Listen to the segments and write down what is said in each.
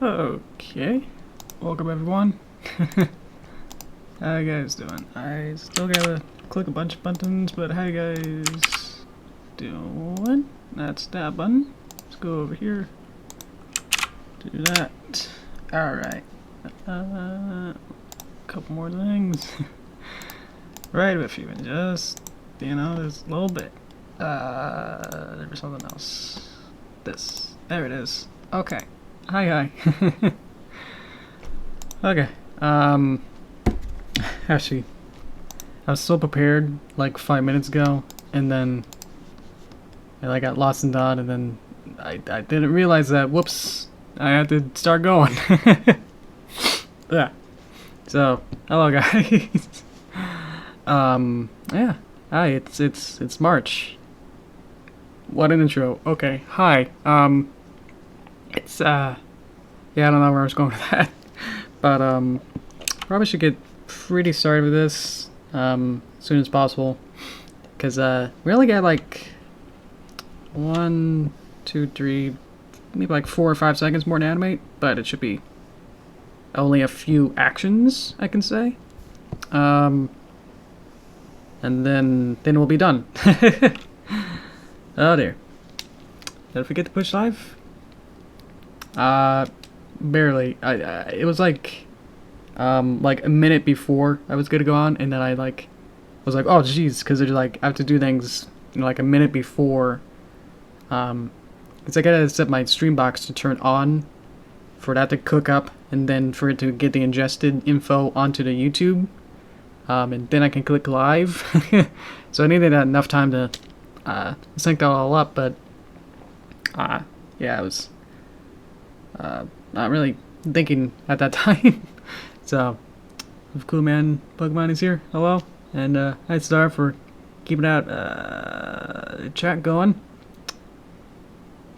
Okay, welcome everyone. How you guys doing? I still gotta click a bunch of buttons, but how you guys doing? That's that button. Let's go over here. Do that. Alright. Couple more things. Right with you, and just, you know, this little bit. There was something else. This. There it is. Okay. Hi. Okay. Actually, I was so prepared like 5 minutes ago, and then I got lost in thought, and then I didn't realize that. Whoops! I had to start going. Yeah. So, hello guys. Yeah. Hi. It's March. What an intro. Okay. Hi. It's yeah, I don't know where I was going with that, but probably should get pretty started with this as soon as possible, because we only got like 1, 2, 3, maybe like 4 or 5 seconds more to animate, but it should be only a few actions, I can say, and then we'll be done. Oh dear. Did I forget to push live? Barely. It was like a minute before I was gonna go on, and then I was like, oh jeez, because there's like I have to do things, you know, like a minute before. It's I gotta set my stream box to turn on for that to cook up, and then for it to get the ingested info onto the YouTube, and then I can click live. So I needed enough time to sync that all up, but yeah, it was not really thinking at that time. So, Cool Man Pokemon is here. Hello, and hi Star for keeping that chat going. A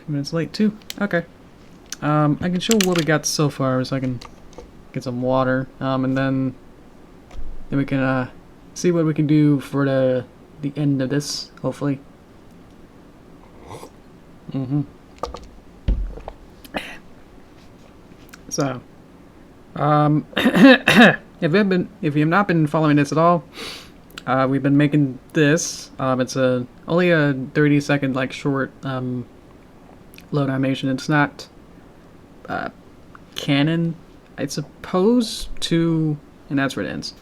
few minutes late too. Okay. I can show what we got so far, so I can get some water, and then we can see what we can do for the end of this, hopefully. So, if you have not been following this at all, we've been making this. It's only a 30-second like short load animation. It's not canon, I suppose, to, and that's where it ends.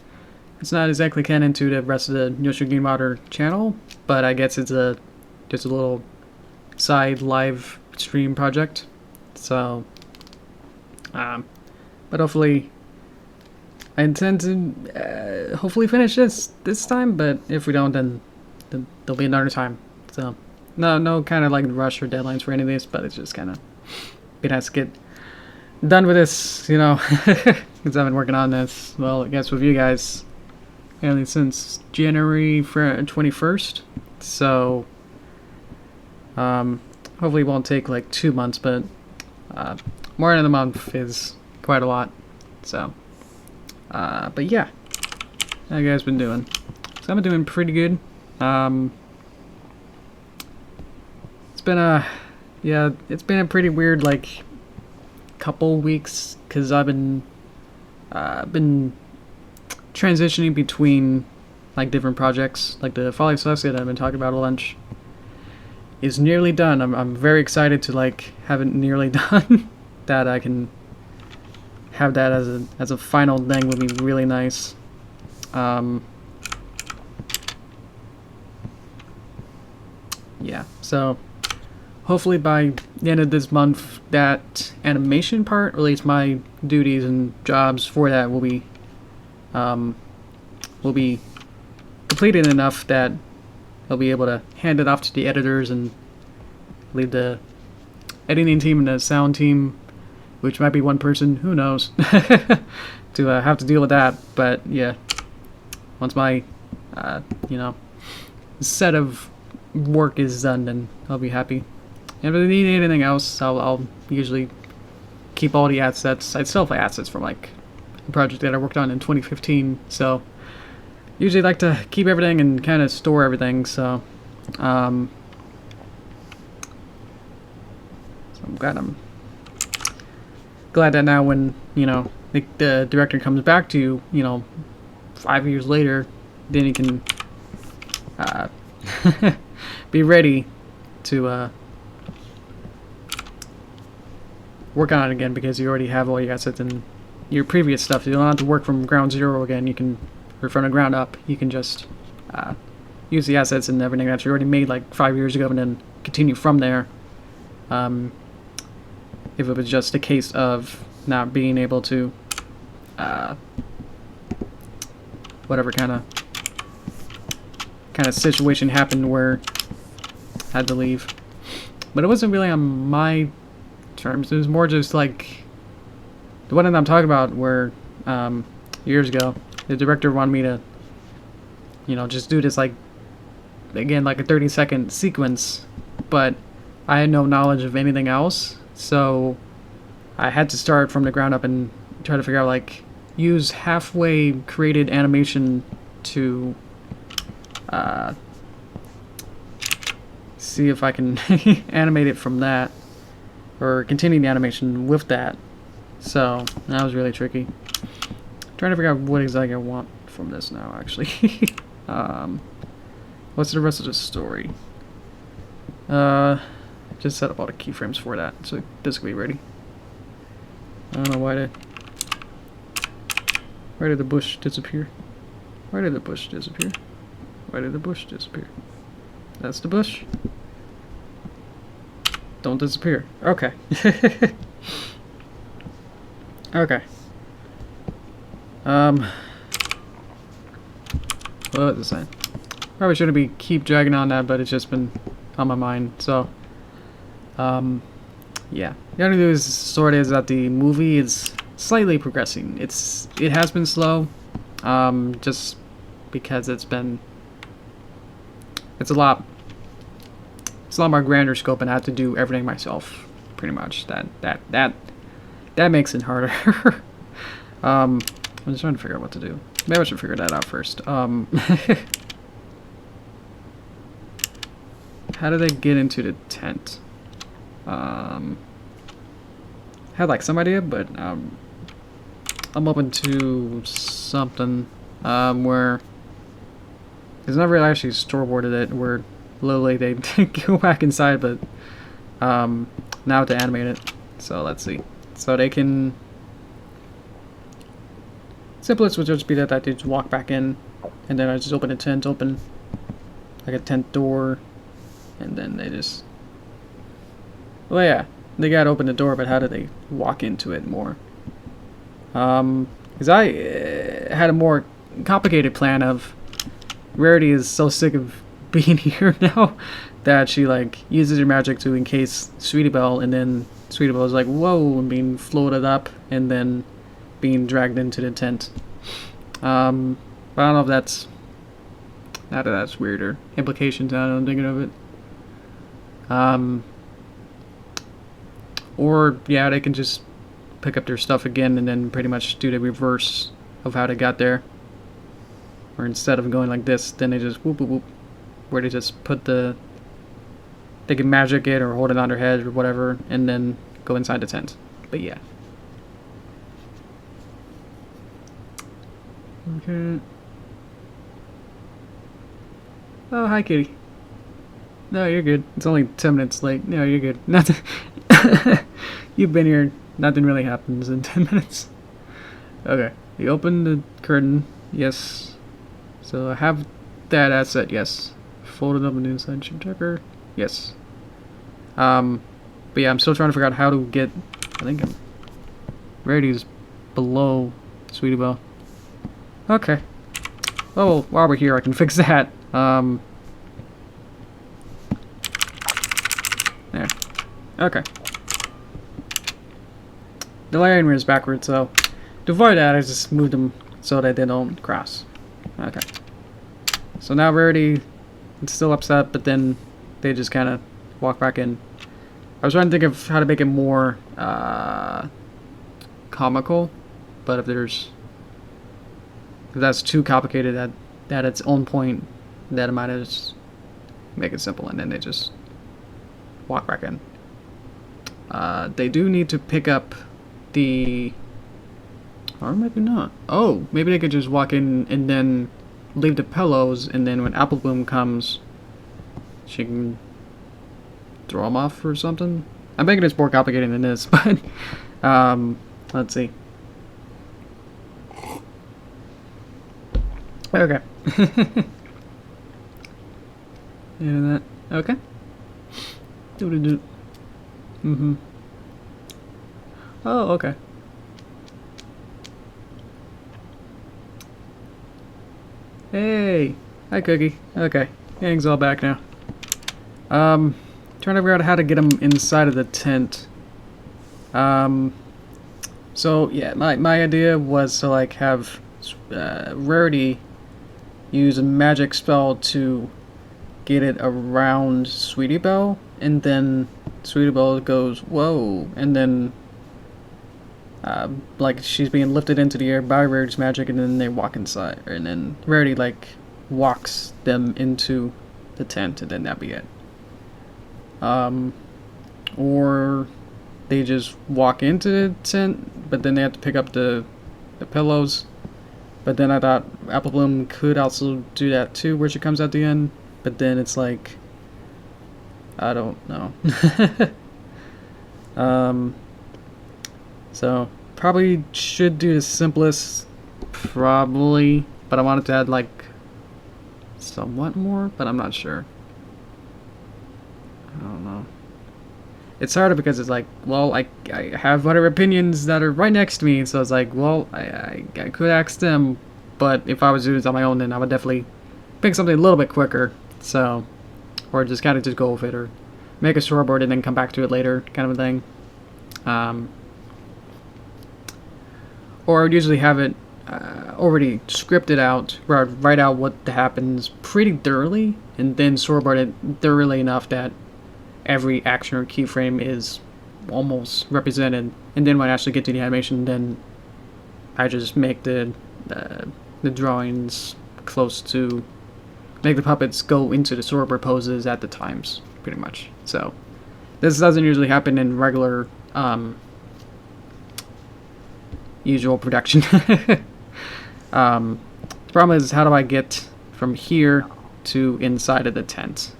It's not exactly canon to the rest of the Yoshi Greenwater channel, but I guess it's just a little side live stream project. So. But hopefully, I intend to hopefully finish this time. But if we don't, then there'll be another time. So no kind of like rush or deadlines for any of these. But it's just kind of be nice to get done with this, you know, because I've been working on this. Well, I guess with you guys, apparently since January 21st. So hopefully it won't take like 2 months, but more than a month is quite a lot. So, but yeah, how you guys been doing? So I've been doing pretty good. It's been a pretty weird like couple weeks, because I've been transitioning between like different projects. Like the Folly Celestia that I've been talking about a bunch is nearly done. I'm very excited to like have it nearly done. That I can have that as a final thing would be really nice. Yeah, so hopefully by the end of this month, that animation part, or at least my duties and jobs for that, will be completed enough that I'll be able to hand it off to the editors and leave the editing team and the sound team, which might be one person, who knows, to have to deal with that. But yeah, once my you know, set of work is done, then I'll be happy. And if I need anything else, I'll usually keep all the assets. I still have assets from like a project that I worked on in 2015, so usually like to keep everything and kind of store everything. So I'm glad I'm glad that now when, you know, the director comes back to you, you know, 5 years later, then you can be ready to work on it again, because you already have all your assets and your previous stuff. You don't have to work from ground zero again. You can, or from the ground up, you can just use the assets and everything that you already made like 5 years ago and then continue from there. If it was just a case of not being able to whatever kind of situation happened where I had to leave. But it wasn't really on my terms. It was more just like the one that I'm talking about where years ago the director wanted me to, you know, just do this like, again, like a 30-second sequence, but I had no knowledge of anything else, so I had to start from the ground up and try to figure out, like, use halfway created animation to see if I can animate it from that, or continue the animation with that. So that was really tricky. Trying to figure out what exactly I want from this now, actually. What's the rest of the story? Just set up all the keyframes for that, so this can be ready. I don't know why did the bush disappear? Why did the bush disappear? Why did the bush disappear? That's the bush. Don't disappear. Okay. Okay. What was I saying? Probably shouldn't keep dragging on that, but it's just been on my mind. So, yeah. The only news sort is that the movie is slightly progressing. It has been slow, just because it's a lot more grander scope, and I have to do everything myself, pretty much. That makes it harder. I'm just trying to figure out what to do. Maybe I should figure that out first. How do they get into the tent? Had like some idea, but I'm open to something where it's not really actually storyboarded it, where literally they go back inside, but now to animate it. So let's see. So they can, simplest would just be that they just walk back in, and then I just open a tent, open like a tent door, and then they just, well, yeah, they gotta open the door, but how do they walk into it more? Because I had a more complicated plan of, Rarity is so sick of being here now that she like uses her magic to encase Sweetie Belle, and then Sweetie Belle is like, whoa, and being floated up and then being dragged into the tent. But I don't know if that's, not that that's weirder implications now that I'm thinking of it. Or yeah, they can just pick up their stuff again and then pretty much do the reverse of how they got there. Or instead of going like this, then they just whoop whoop whoop, where they just put they can magic it or hold it on their head or whatever, and then go inside the tent. But yeah. Okay. Oh, hi, kitty. No, you're good. It's only 10 minutes late. No, you're good. Nothing. You've been here. Nothing really happens in 10 minutes. Okay. You open the curtain. Yes. So I have that asset. Yes. Folded up on the inside chip checker. Yes. But yeah, I'm still trying to figure out how to get. I think Rarity's below Sweetie Belle. Okay. Oh, well, while we're here, I can fix that. There. Okay. The layering is backwards, so to avoid that, I just moved them so that they don't cross. Okay. So now Rarity is still upset, but then they just kind of walk back in. I was trying to think of how to make it more comical, but if that's too complicated at its own point, that I might just make it simple, and then they just walk back in. They do need to pick up the... Or maybe not. Oh, maybe they could just walk in and then leave the pillows, and then when Apple Bloom comes, she can throw them off or something. I'm thinking it's more complicated than this, but let's see. Okay. Yeah, that. Okay. Do. Mm-hmm. Oh, okay. Hey! Hi, Cookie. Okay. Gang's all back now. Trying to figure out how to get them inside of the tent. So, yeah, my idea was to, like, have Rarity use a magic spell to get it around Sweetie Belle, and then Sweetie Belle goes, whoa, and then like she's being lifted into the air by Rarity's magic, and then they walk inside, and then Rarity like walks them into the tent, and then that'd be it. Or they just walk into the tent, but then they have to pick up the pillows. But then I thought Apple Bloom could also do that too, where she comes at the end. But then it's like, I don't know. So probably should do the simplest, probably. But I wanted to add like somewhat more, but I'm not sure. I don't know. It's harder because it's like, well, I have other opinions that are right next to me, so it's like, well, I could ask them, but if I was doing this on my own, then I would definitely pick something a little bit quicker, so, or just kind of just go with it, or make a storyboard and then come back to it later, kind of a thing. Or I would usually have it already scripted out, where I'd write out what happens pretty thoroughly, and then storyboard it thoroughly enough that every action or keyframe is almost represented, and then when I actually get to the animation, then I just make the drawings close to, make the puppets go into the storyboard poses at the times, pretty much. So this doesn't usually happen in regular usual production. The problem is, how do I get from here to inside of the tent?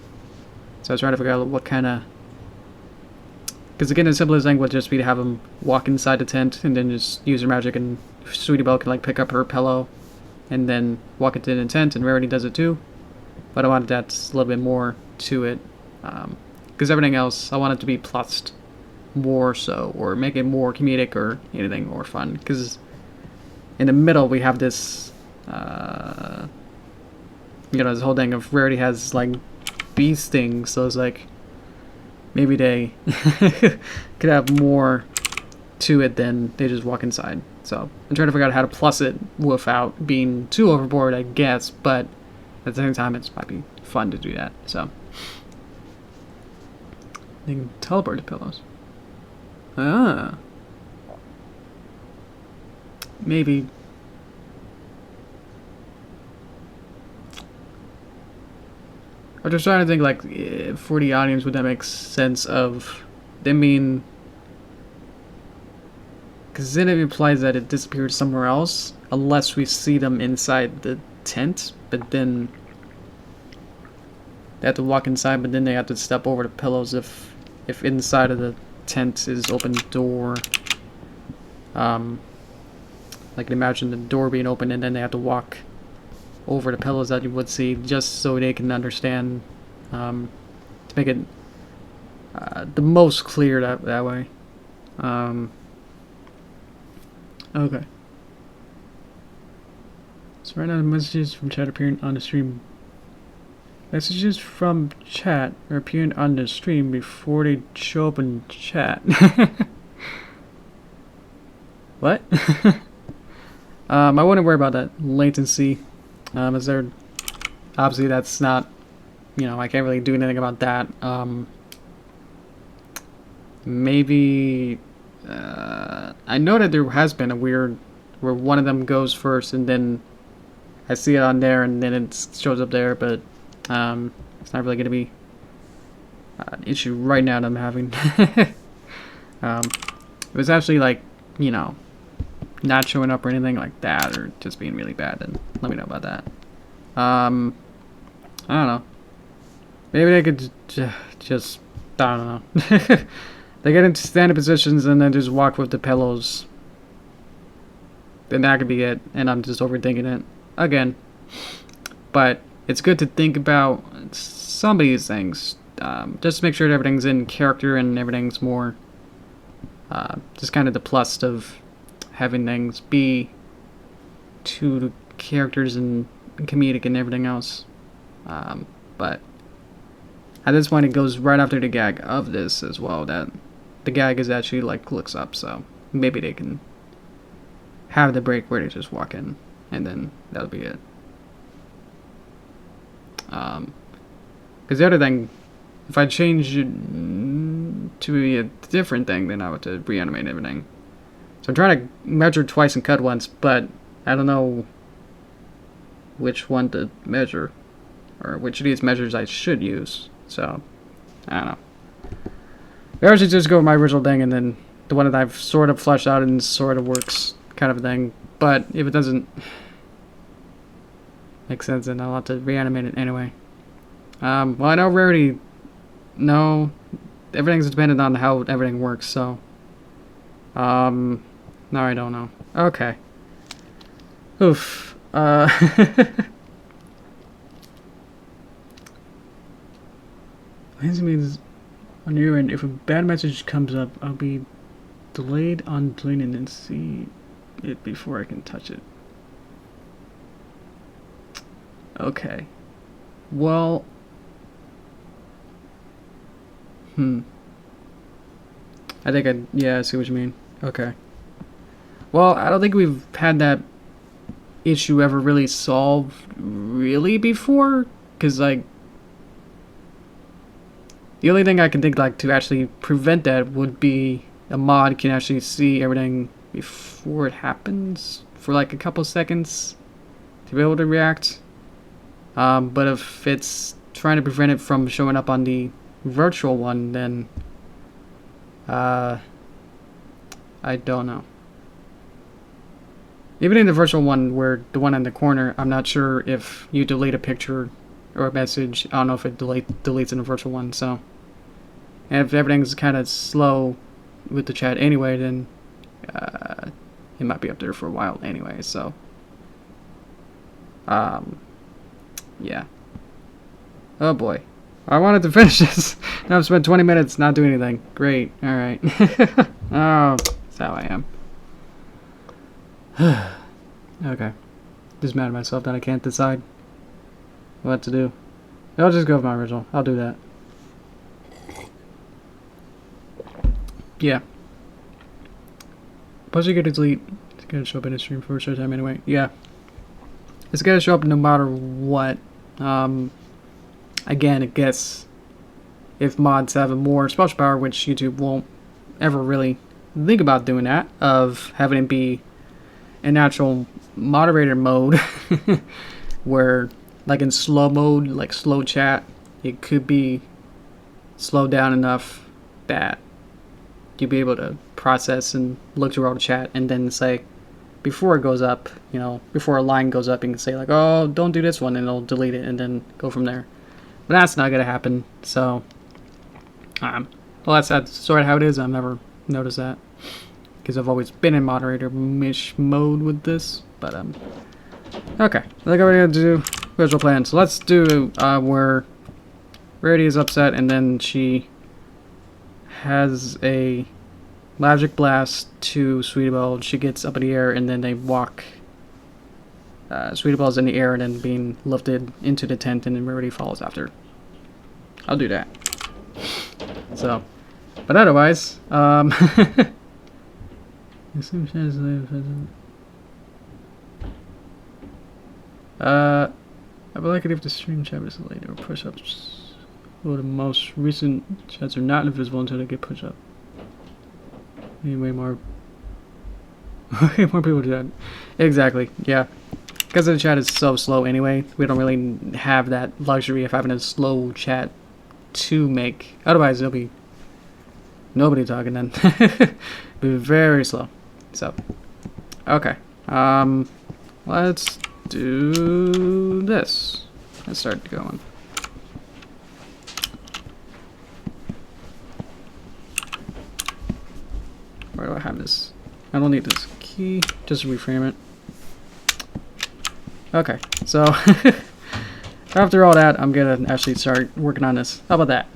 So I was trying to figure out what kind of... Because again, the simplest thing would just be to have them walk inside the tent and then just use their magic, and Sweetie Belle can like pick up her pillow and then walk into the tent, and Rarity does it too. But I wanted that a little bit more to it. Because everything else, I want it to be plussed more so, or make it more comedic or anything, or fun. Because in the middle we have this, this whole thing of Rarity has like bee stings, so it's like maybe they could have more to it than they just walk inside. So I'm trying to figure out how to plus it without being too overboard, I guess, but at the same time it might be fun to do that. So they can teleport to pillows. Maybe. I'm just trying to think, like, for the audience, would that make sense of them being... Because then it implies that it disappeared somewhere else, unless we see them inside the tent, but then they have to walk inside, but then they have to step over the pillows if inside of the tent is open door. Like, imagine the door being open, and then they have to walk over the pillows that you would see, just so they can understand, to make it the most clear that way. Okay. So right now the messages from chat appearing on the stream. Messages from chat are appearing on the stream before they show up in chat. What? I wouldn't worry about that latency. Is there... Obviously that's not... I can't really do anything about that. Maybe... I know that there has been a weird... where one of them goes first and then I see it on there and then it shows up there, but it's not really going to be an issue right now that I'm having. It was actually like you know, not showing up or anything like that, or just being really bad, then let me know about that. I don't know. Maybe they could just, I don't know. They get into standing positions and then just walk with the pillows. Then that could be it, and I'm just overthinking it again. But it's good to think about some of these things, just to make sure that everything's in character and everything's more just kind of the plus of having things be to the characters and comedic and everything else. But at this point, it goes right after the gag of this as well. That the gag is actually like looks up, so maybe they can have the break where they just walk in, and then that'll be it. Because the other thing, if I change it to a different thing, then I would have to reanimate everything. So I'm trying to measure twice and cut once, but I don't know which one to measure, or which of these measures I should use. So, I don't know. Maybe I should just go with my original thing, and then the one that I've sort of fleshed out and sort of works kind of thing. But if it doesn't make sense, then I'll have to reanimate it anyway. Well, I know Rarity, no, everything's dependent on how everything works, so. No, I don't know. Okay. Oof. Means on your end, if a bad message comes up, I'll be delayed on deleting and see it before I can touch it. Okay. Well. I think yeah, I see what you mean. Okay. Well, I don't think we've had that issue ever really solved really before, because like the only thing I can think like to actually prevent that would be a mod can actually see everything before it happens for like a couple seconds to be able to react. But if it's trying to prevent it from showing up on the virtual one, then I don't know. Even in the virtual one, where the one in the corner, I'm not sure if you delete a picture or a message. I don't know if it deletes in the virtual one. So, and if everything's kind of slow with the chat anyway, then it might be up there for a while anyway. So, yeah. Oh boy. I wanted to finish this. Now I've spent 20 minutes not doing anything. Great. Alright. Oh, that's how I am. Okay. Just mad at myself that I can't decide what to do. I'll just go with my original. I'll do that. Yeah. Plus you get to delete. It's gonna show up in the stream for a short time anyway. Yeah. It's gonna show up no matter what. Again, it gets if mods have a more special power, which YouTube won't ever really think about doing that, of having it be in actual moderator mode, where like in slow mode, like slow chat, it could be slowed down enough that you'll be able to process and look through all the chat and then say, before it goes up, you know, before a line goes up, you can say like, oh, don't do this one, and it'll delete it and then go from there. But that's not gonna happen, so well, that's sort of how it is. I've never noticed that because I've always been in moderator-ish mode with this. But okay, I think I'm gonna do visual plan. So let's do where Rarity is upset and then she has a Magic Blast to Sweetybell. She gets up in the air and then they walk. Sweetybell's in the air and then being lifted into the tent, and then Rarity falls after. I'll do that. So, but otherwise, I would like it if the stream chat was delayed or push-ups. Well, the most recent chats are not invisible until they get pushed up. Way more people do that. Exactly, yeah. Because the chat is so slow anyway, we don't really have that luxury of having a slow chat to make. Otherwise, there'll be nobody talking then. Be very slow. So, okay. Let's do this. Let's start going. Where do I have this? I don't need this key. Just reframe it. Okay, so after all that, I'm gonna actually start working on this. How about that?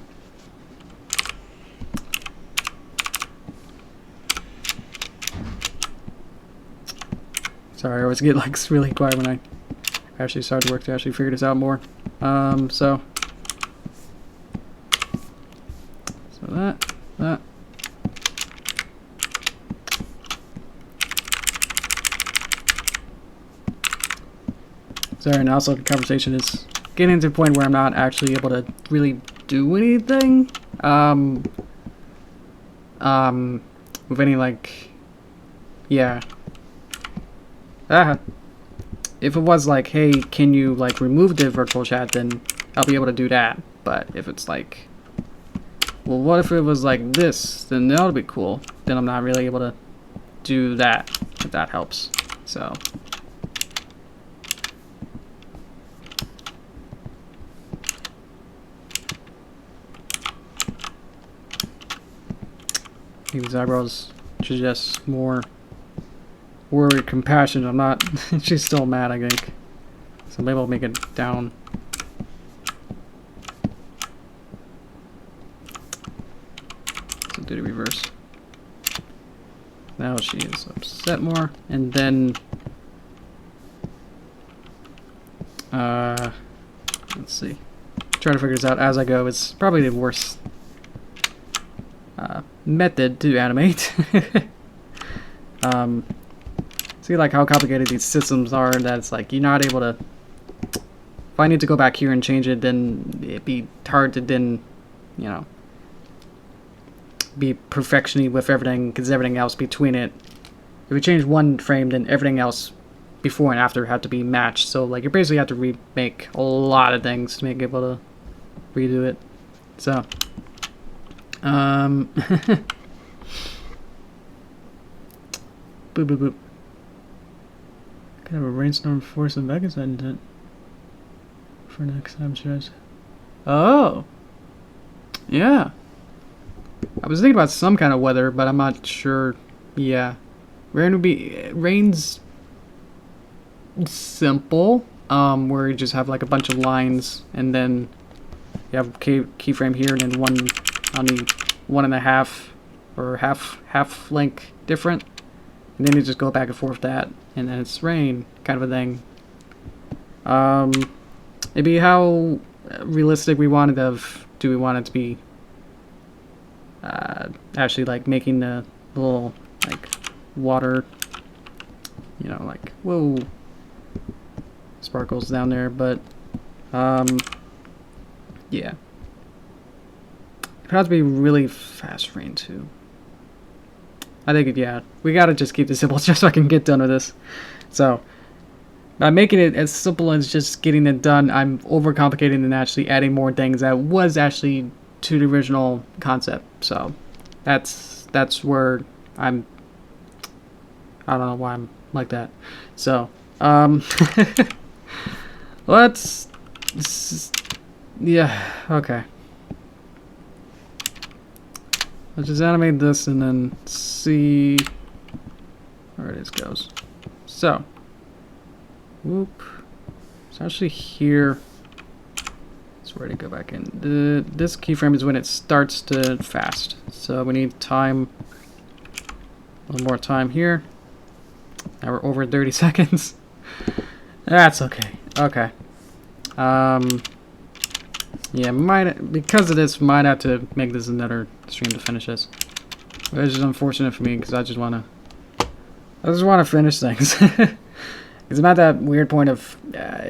Sorry, I always get like really quiet when I actually start to work to actually figure this out more. So that. Sorry, and also the conversation is getting to the point where I'm not actually able to really do anything. With any like, yeah. If it was like, hey, can you like remove the virtual chat, then I'll be able to do that. But if it's like, well, what if it was like this? Then that would be cool. Then I'm not really able to do that, if that helps. So. These eyebrows suggest more worried compassion. I'm not. She's still mad, I think. So maybe I'll make it down. So do the reverse. Now she is upset more, and then let's see. Try to figure this out as I go. It's probably the worst method to animate. See like how complicated these systems are, that it's like you're not able to, if I need to go back here and change it, then it'd be hard to then, you know, be perfection-y with everything, because everything else between it, if we change one frame, then everything else before and after had to be matched. So like you basically have to remake a lot of things to make it able to redo it. So boop boop boop. Kind of a rainstorm force and back inside intent for next time stress. Oh, yeah. I was thinking about some kind of weather, but I'm not sure. Yeah, rain would be rain's simple. Where you just have like a bunch of lines, and then you have keyframe here, and then one on the 1.5 or half length different, and then you just go back and forth that, and then it's rain kind of a thing. It'd be how realistic we wanted of. Do we want it to be actually like making the little like water, you know, like whoa sparkles down there, but yeah. It has to be really fast rain too. I think yeah, we gotta just keep this simple just so I can get done with this. So by making it as simple as just getting it done, I'm overcomplicating and actually adding more things that was actually to the original concept. So that's where I don't know why I'm like that. So let's yeah, okay. Let's just animate this and then see where it goes. So, whoop. It's actually here. It's ready to go back in. This keyframe is when it starts to fast. So we need time, a little more time here. Now we're over 30 seconds. That's okay. Okay. Yeah, because of this, might have to make this another stream to finish this. Which is unfortunate for me because I just want to finish things. It's about that weird point of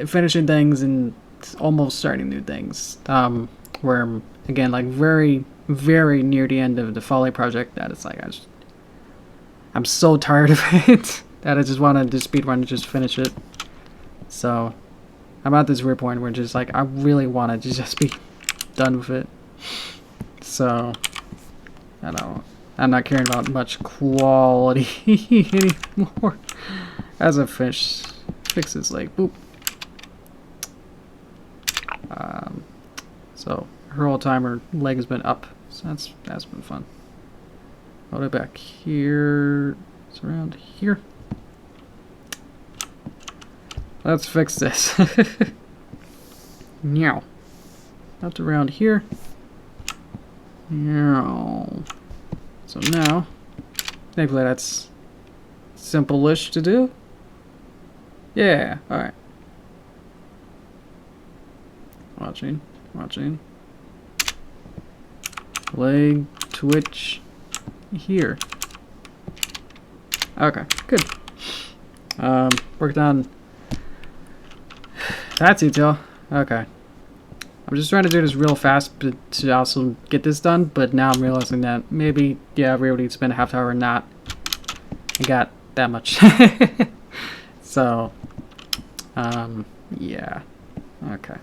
finishing things and almost starting new things. Where I'm, again, like very, very near the end of the Folly project that it's like I'm so tired of it that I just want to just speedrun and just finish it. So I'm at this weird point where just like I really want to just be done with it. So I don't know. I'm not caring about much quality anymore. As I fix this, like, boop. So her whole time her leg has been up, so that's been fun. Hold it back here. It's around here. Let's fix this. Meow. Up around here. Meow. So now, thankfully that's simple-ish to do. Yeah, alright. Watching. Leg twitch here. Okay, good. Worked on that detail. Okay. I'm just trying to do this real fast to also get this done, but now I'm realizing that maybe, yeah, I really need to spend a half hour and not. I got that much. So, yeah. Okay.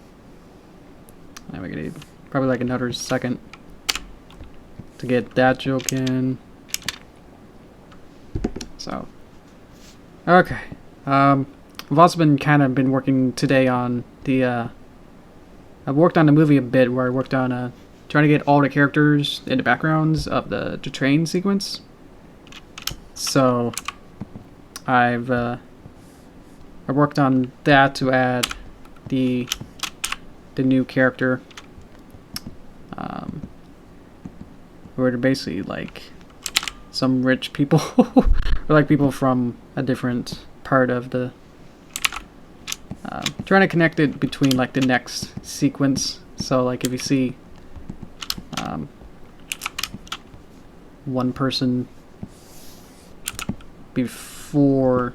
Now we're gonna need probably like another second to get that joke in. So, okay. I've also been working today on the, I've worked on the movie a bit where I worked on, trying to get all the characters in the backgrounds of the train sequence. So, I worked on that to add the new character, where they're basically like some rich people, or like people from a different part of the, trying to connect it between like the next sequence. So like if you see one person before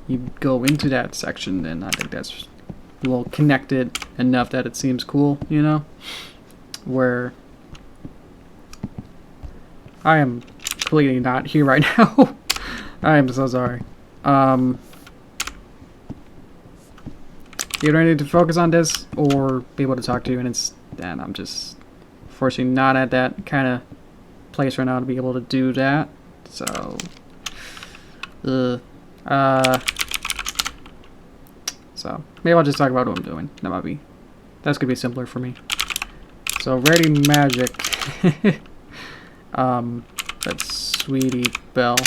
you go into that section, then I think that's well connected enough that it seems cool, you know? Where I am completely not here right now. I am so sorry. Either I need to focus on this or be able to talk to you, and I'm just fortunately not at that kind of place right now to be able to do that. So, so maybe I'll just talk about what I'm doing. That's gonna be simpler for me. So ready magic. That's Sweetie Belle.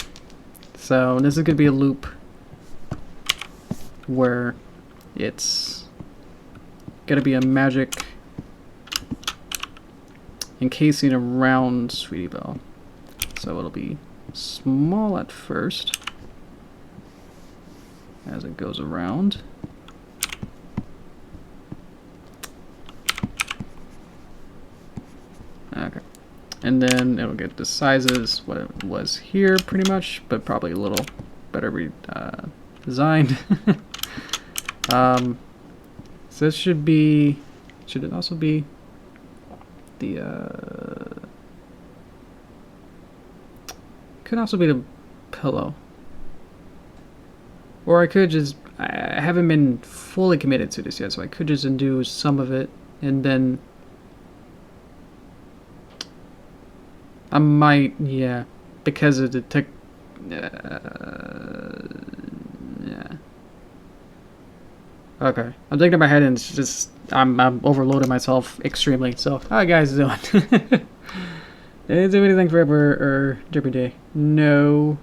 So this is gonna be a loop where it's gonna be a magic encasing around Sweetie Belle. So it'll be small at first as it goes around. Okay. And then it'll get the sizes what it was here pretty much, but probably a little better designed. So this should it also be the, could also be the pillow. Or I could just, I haven't been fully committed to this yet, so I could just undo some of it, and then I might, yeah, because of the tech, yeah. Okay, I'm thinking in my head and it's just, I'm overloading myself extremely, so how you guys doing? Did I do anything forever or Derpy Day? No,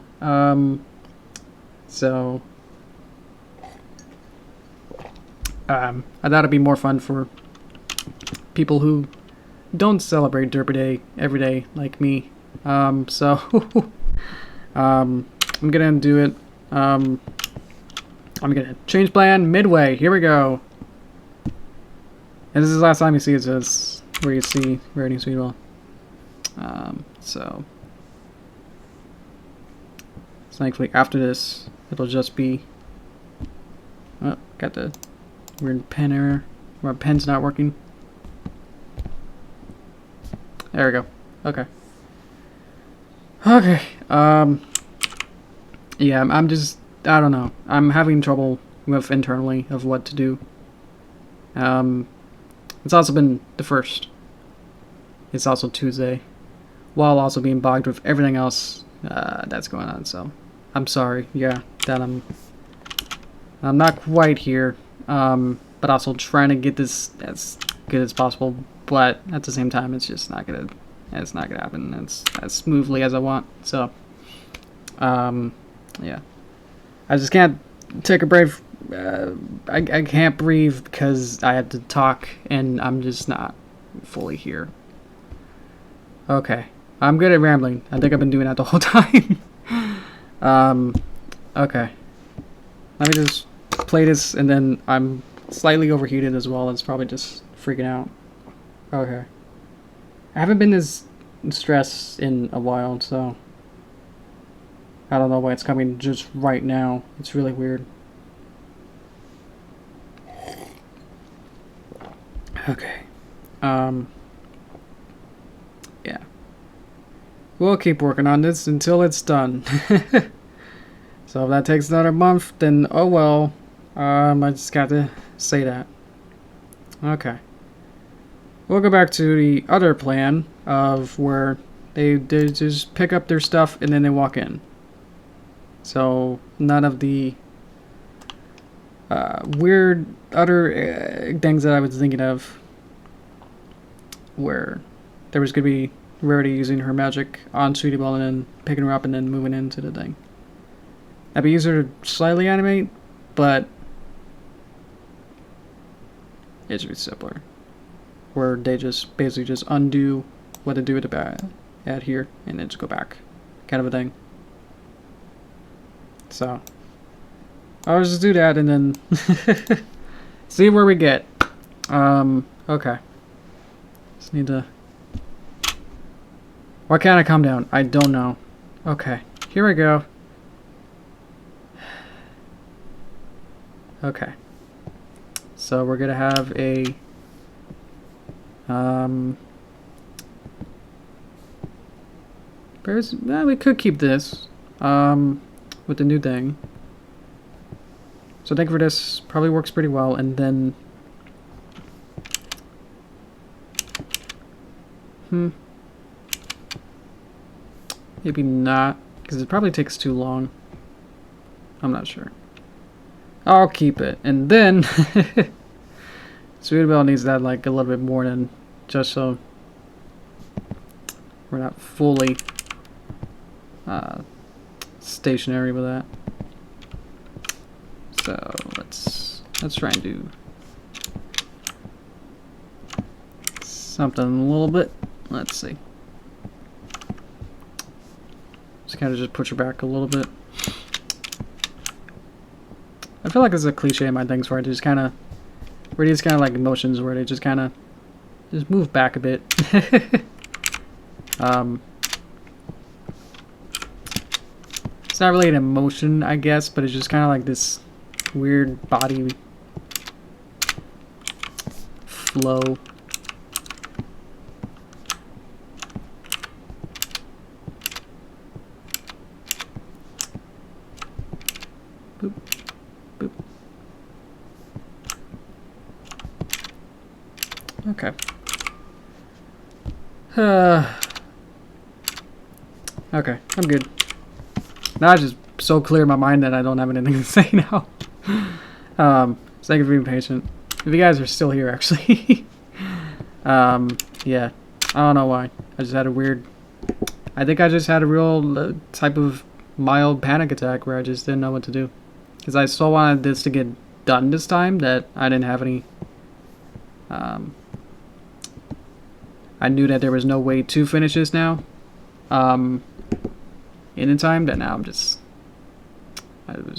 so, I thought it'd be more fun for people who don't celebrate Derpy Day every day like me. So I'm gonna do it. I'm gonna change plan midway. Here we go. And this is the last time you see it, says where you see writing Sweet Belle. So thankfully after this it'll just be, oh, got the weird pen error. My pen's not working. There we go. Okay. Okay. Yeah, I'm just, I don't know. I'm having trouble with internally of what to do. It's also been the 1st. It's also Tuesday. while also being bogged with everything else that's going on. So I'm sorry, yeah, that I'm not quite here, but also trying to get this as good as possible. But at the same time, it's just not gonna happen as smoothly as I want. So yeah, I just can't take a break. I can't breathe because I have to talk, and I'm just not fully here. Okay, I'm good at rambling. I think I've been doing that the whole time. Okay. Let me just play this, and then I'm slightly overheated as well. It's probably just freaking out. Okay. I haven't been this stressed in a while, so I don't know why it's coming just right now. It's really weird. Okay. Yeah. We'll keep working on this until it's done. So if that takes another month, then oh well. I just got to say that. Okay. We'll go back to the other plan of where they just pick up their stuff and then they walk in. So none of the weird other things that I was thinking of where there was going to be Rarity using her magic on Sweetie Belle and then picking her up and then moving into the thing. That'd be easier to slightly animate, but it should be simpler. Where they just basically just undo what they do with the ad here and then just go back. Kind of a thing. So I'll just do that and then see where we get. Okay. Just need to... Why can't I calm down? I don't know. Okay. Here we go. Okay. So we're gonna have a we could keep this with the new thing. So I think for this probably works pretty well, and then maybe not, because it probably takes too long. I'm not sure. I'll keep it, and then Sweetie Belle needs that like a little bit more than just so we're not fully stationary with that. So let's try and do something a little bit. Let's see. Just kind of just push her back a little bit. I feel like it's a cliche in my things where I just kind of, where these kind of like emotions where they just kind of just move back a bit. It's not really an emotion, I guess, but it's just kind of like this weird body flow. Boop, boop. Okay. Okay, I'm good. Now it's just so clear in my mind that I don't have anything to say now. So thank you for being patient. If you guys are still here, actually. Yeah. I don't know why. I just had a weird... I think I just had a real type of mild panic attack where I just didn't know what to do. Because I so wanted this to get done this time that I didn't have any... I knew that there was no way to finish this now. In time, that now I was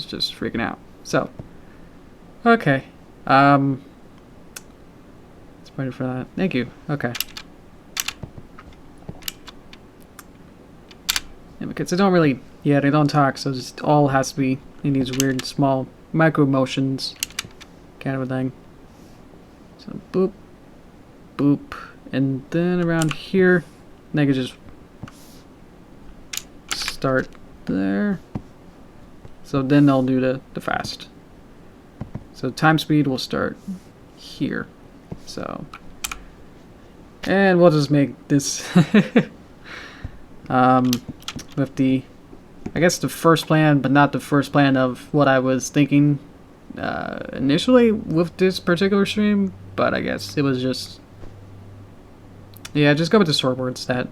just freaking out. So, okay. It's ready for that. Thank you. Okay. Yeah, because they don't really, they don't talk, so it just all has to be in these weird small micro motions kind of a thing. So, boop, boop, and then around here, they could just start there. So then they'll do the fast. So time speed will start here. So, and we'll just make this with the, I guess the first plan, but not the first plan of what I was thinking initially with this particular stream, but I guess it was just, yeah, just go with the storyboard instead.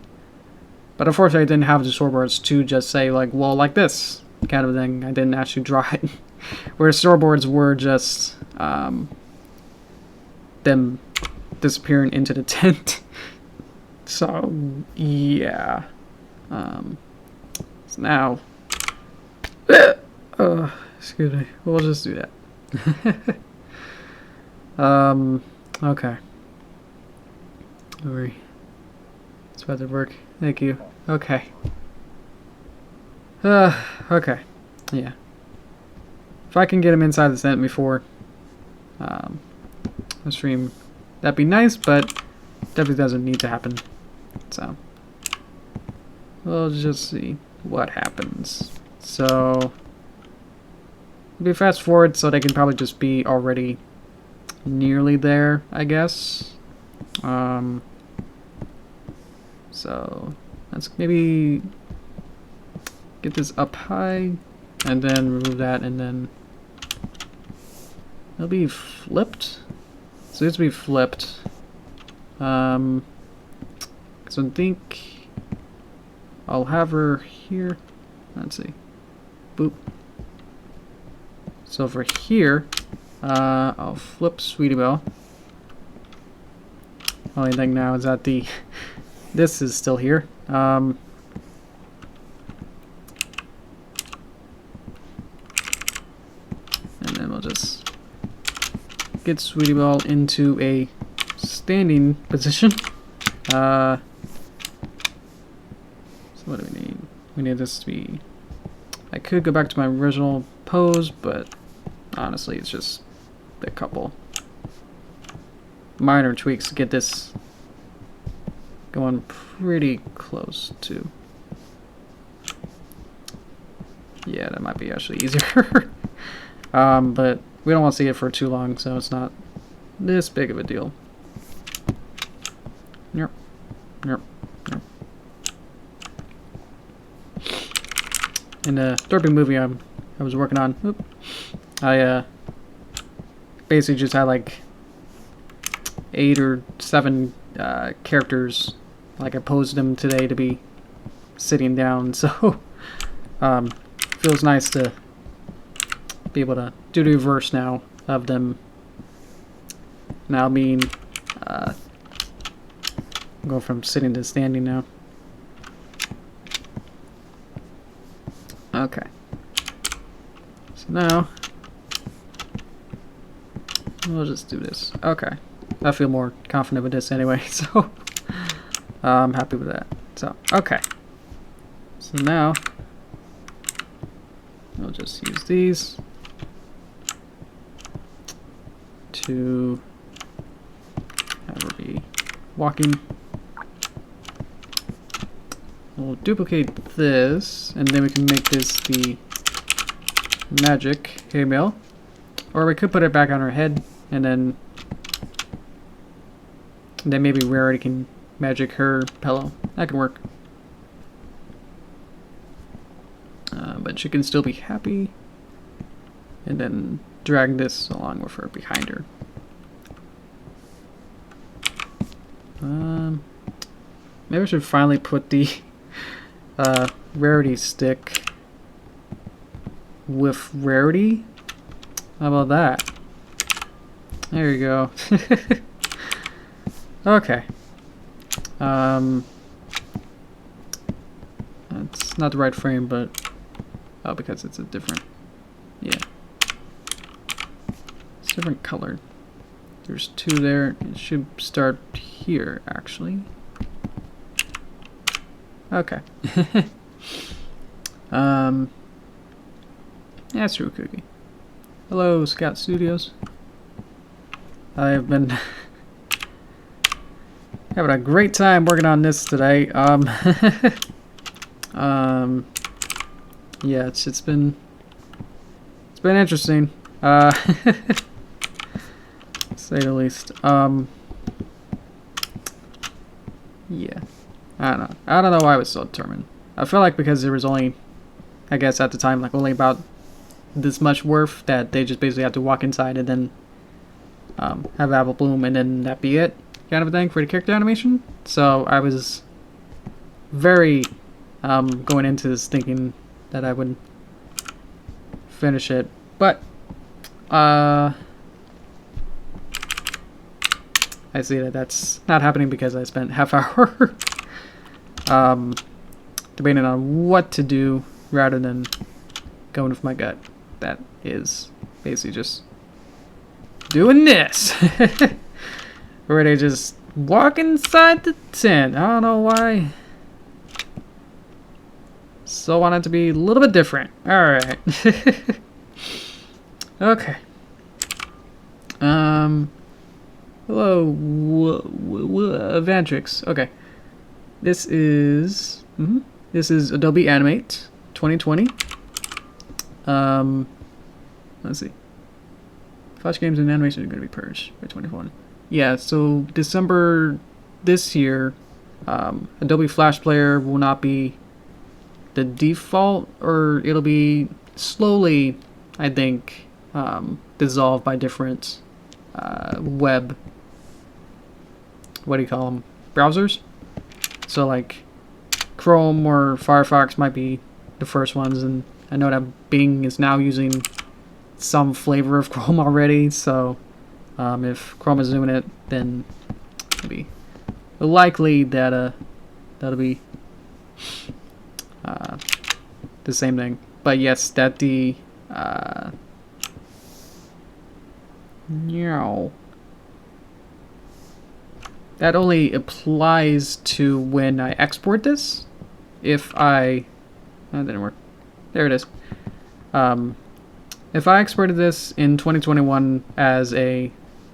But unfortunately I didn't have the storyboards to just say like, well, like this kind of thing. I didn't actually draw it. Where storyboards were just them disappearing into the tent. So yeah. So now excuse me, we'll just do that. Okay. Sorry. It's about to work. Thank you. Okay. Okay. Yeah. If I can get him inside the tent before the stream, that'd be nice, but definitely doesn't need to happen. So we'll just see what happens. So maybe fast forward so they can probably just be already nearly there, I guess. So let's maybe get this up high and then remove that, and then it'll be flipped. So it's to be flipped. So I think I'll have her here. Let's see. Boop. So for here, I'll flip Sweetie Belle. Only thing now is that the this is still here. And then we'll just get Sweetie Belle into a standing position. So what do we need? We need this to be... I could go back to my original pose, but honestly it's just a couple minor tweaks to get this going pretty close to... Yeah, that might be actually easier. But we don't want to see it for too long, so it's not this big of a deal. Yep. Yep. Yep. In the Derpy movie I was working on, I basically just had like 8 or 7 characters. Like I posed them today to be sitting down, so feels nice to be able to do the reverse now of them now being go from sitting to standing now. Okay. So now we'll just do this. Okay. I feel more confident with this anyway, so I'm happy with that. So, okay. So now we'll just use these to have her be walking. We'll duplicate this, and then we can make this the magic haymail. Or we could put it back on her head, and then maybe Rarity can magic her pillow. That can work. But she can still be happy. And then drag this along with her behind her. Maybe I should finally put the Rarity stick with Rarity. How about that? There you go. Okay. That's not the right frame, but oh, because it's a different, yeah, it's different color. There's 2 there. It should start here, actually. Okay. Yeah, that's true, Cookie. Hello, Scout Studios. I've been having a great time working on this today. Yeah, it's been interesting, to say the least. Yeah. I don't know. I don't know why I was so determined. I feel like because there was only, I guess at the time, like only about this much worth that they just basically have to walk inside and then have apple bloom and then that be it, kind of a thing for the character animation. So I was very going into this thinking that I would finish it, but I see that that's not happening because I spent half hour debating on what to do rather than going with my gut. That is basically just doing this. Where they just walk inside the tent. I don't know why. So I want it to be a little bit different. Alright. Okay. Hello, Vantrix. Okay. This is Adobe Animate 2020. Let's see. Flash games and animation are going to be purged by 2021. Yeah, so December this year, Adobe Flash Player will not be the default, or it'll be slowly, I think, dissolved by different web, what do you call them, browsers. So like Chrome or Firefox might be the first ones, and I know that Bing is now using some flavor of Chrome already, so if Chrome is doing it, then it'll be likely that that'll be the same thing. But yes, that the that only applies to when I export this. If I that didn't work. There it is. If I exported this in 2021 as a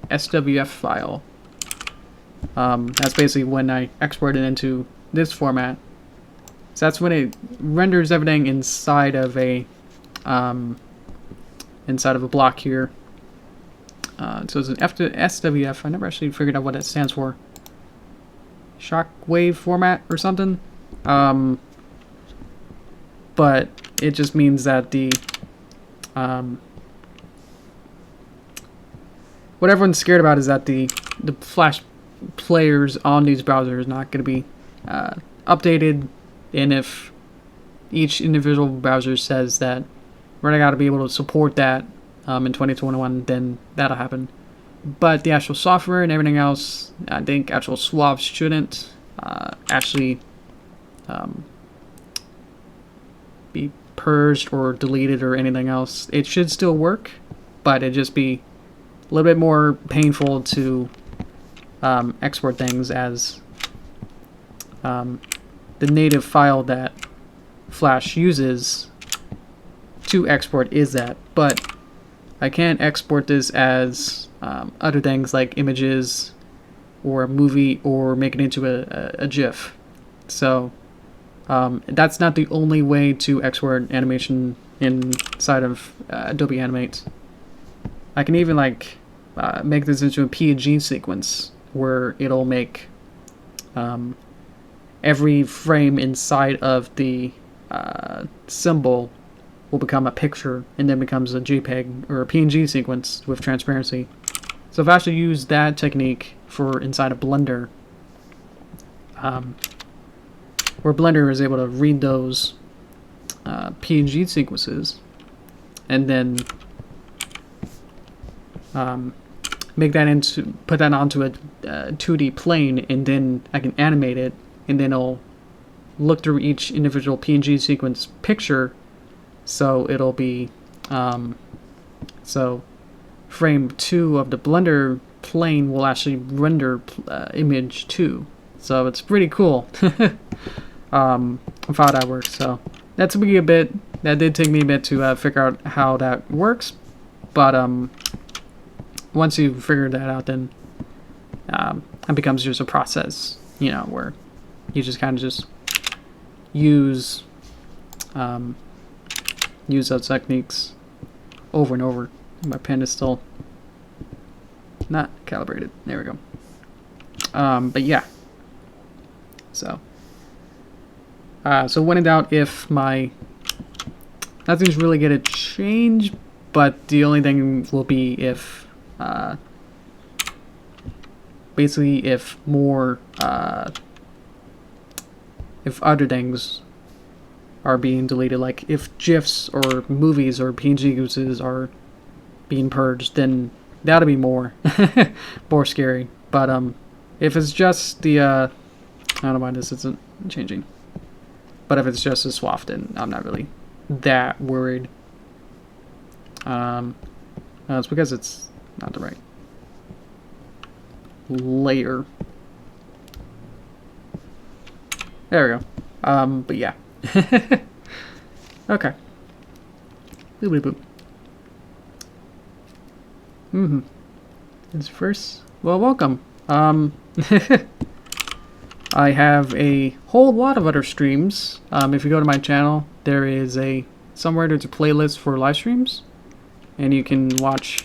SWF file, that's basically when I export it into this format. So that's when it renders everything inside of a block here. So it's an SWF. I never actually figured out what it stands for. Shockwave format or something. But it just means that the what everyone's scared about is that the Flash players on these browsers is not going to be updated, and if each individual browser says that we're not going to be able to support that in 2021, then that'll happen. But the actual software and everything else, I think actual swabs shouldn't actually be purged or deleted or anything else. It should still work, but it'd just be a little bit more painful to export things as the native file that Flash uses to export is that. But I can't export this as other things like images or a movie or make it into a GIF. So that's not the only way to export animation inside of Adobe Animate. I can even like make this into a PNG sequence where it'll make every frame inside of the symbol will become a picture and then becomes a JPEG or a PNG sequence with transparency. So I've actually used that technique for inside of Blender, where Blender is able to read those PNG sequences and then put that onto a 2D plane, and then I can animate it, and then I'll look through each individual PNG sequence picture, so it'll be so frame 2 of the Blender plane will actually render image 2. So it's pretty cool. Of how that works. So that took me a bit. That did take me a bit to figure out how that works. But once you figure that out, then it becomes just a process, you know, where you just kind of just use those techniques over and over. My pen is still not calibrated. There we go. But yeah. So So when in doubt, if my nothing's really gonna change, but the only thing will be if basically if more if other things are being deleted, like if GIFs or movies or PNG uses are being purged, then that'll be more more scary. But if it's just the I don't know why this isn't changing. But if it's just a swath, then I'm not really that worried. It's because it's not the right layer. There we go. But yeah. Okay. Boop boop boop. It's first. Well, welcome. I have a whole lot of other streams. If you go to my channel, there is somewhere there's a playlist for live streams, and you can watch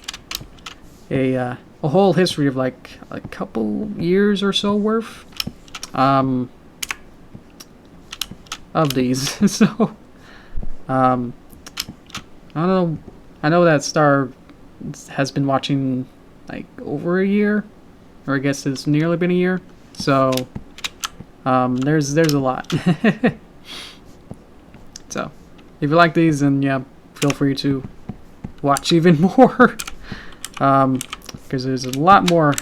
a whole history of like a couple years or so worth of these. So I don't know. I know that Star has been watching like over a year, or I guess it's nearly been a year. So there's a lot. So if you like these, then yeah, feel free to watch even more. Because there's a lot more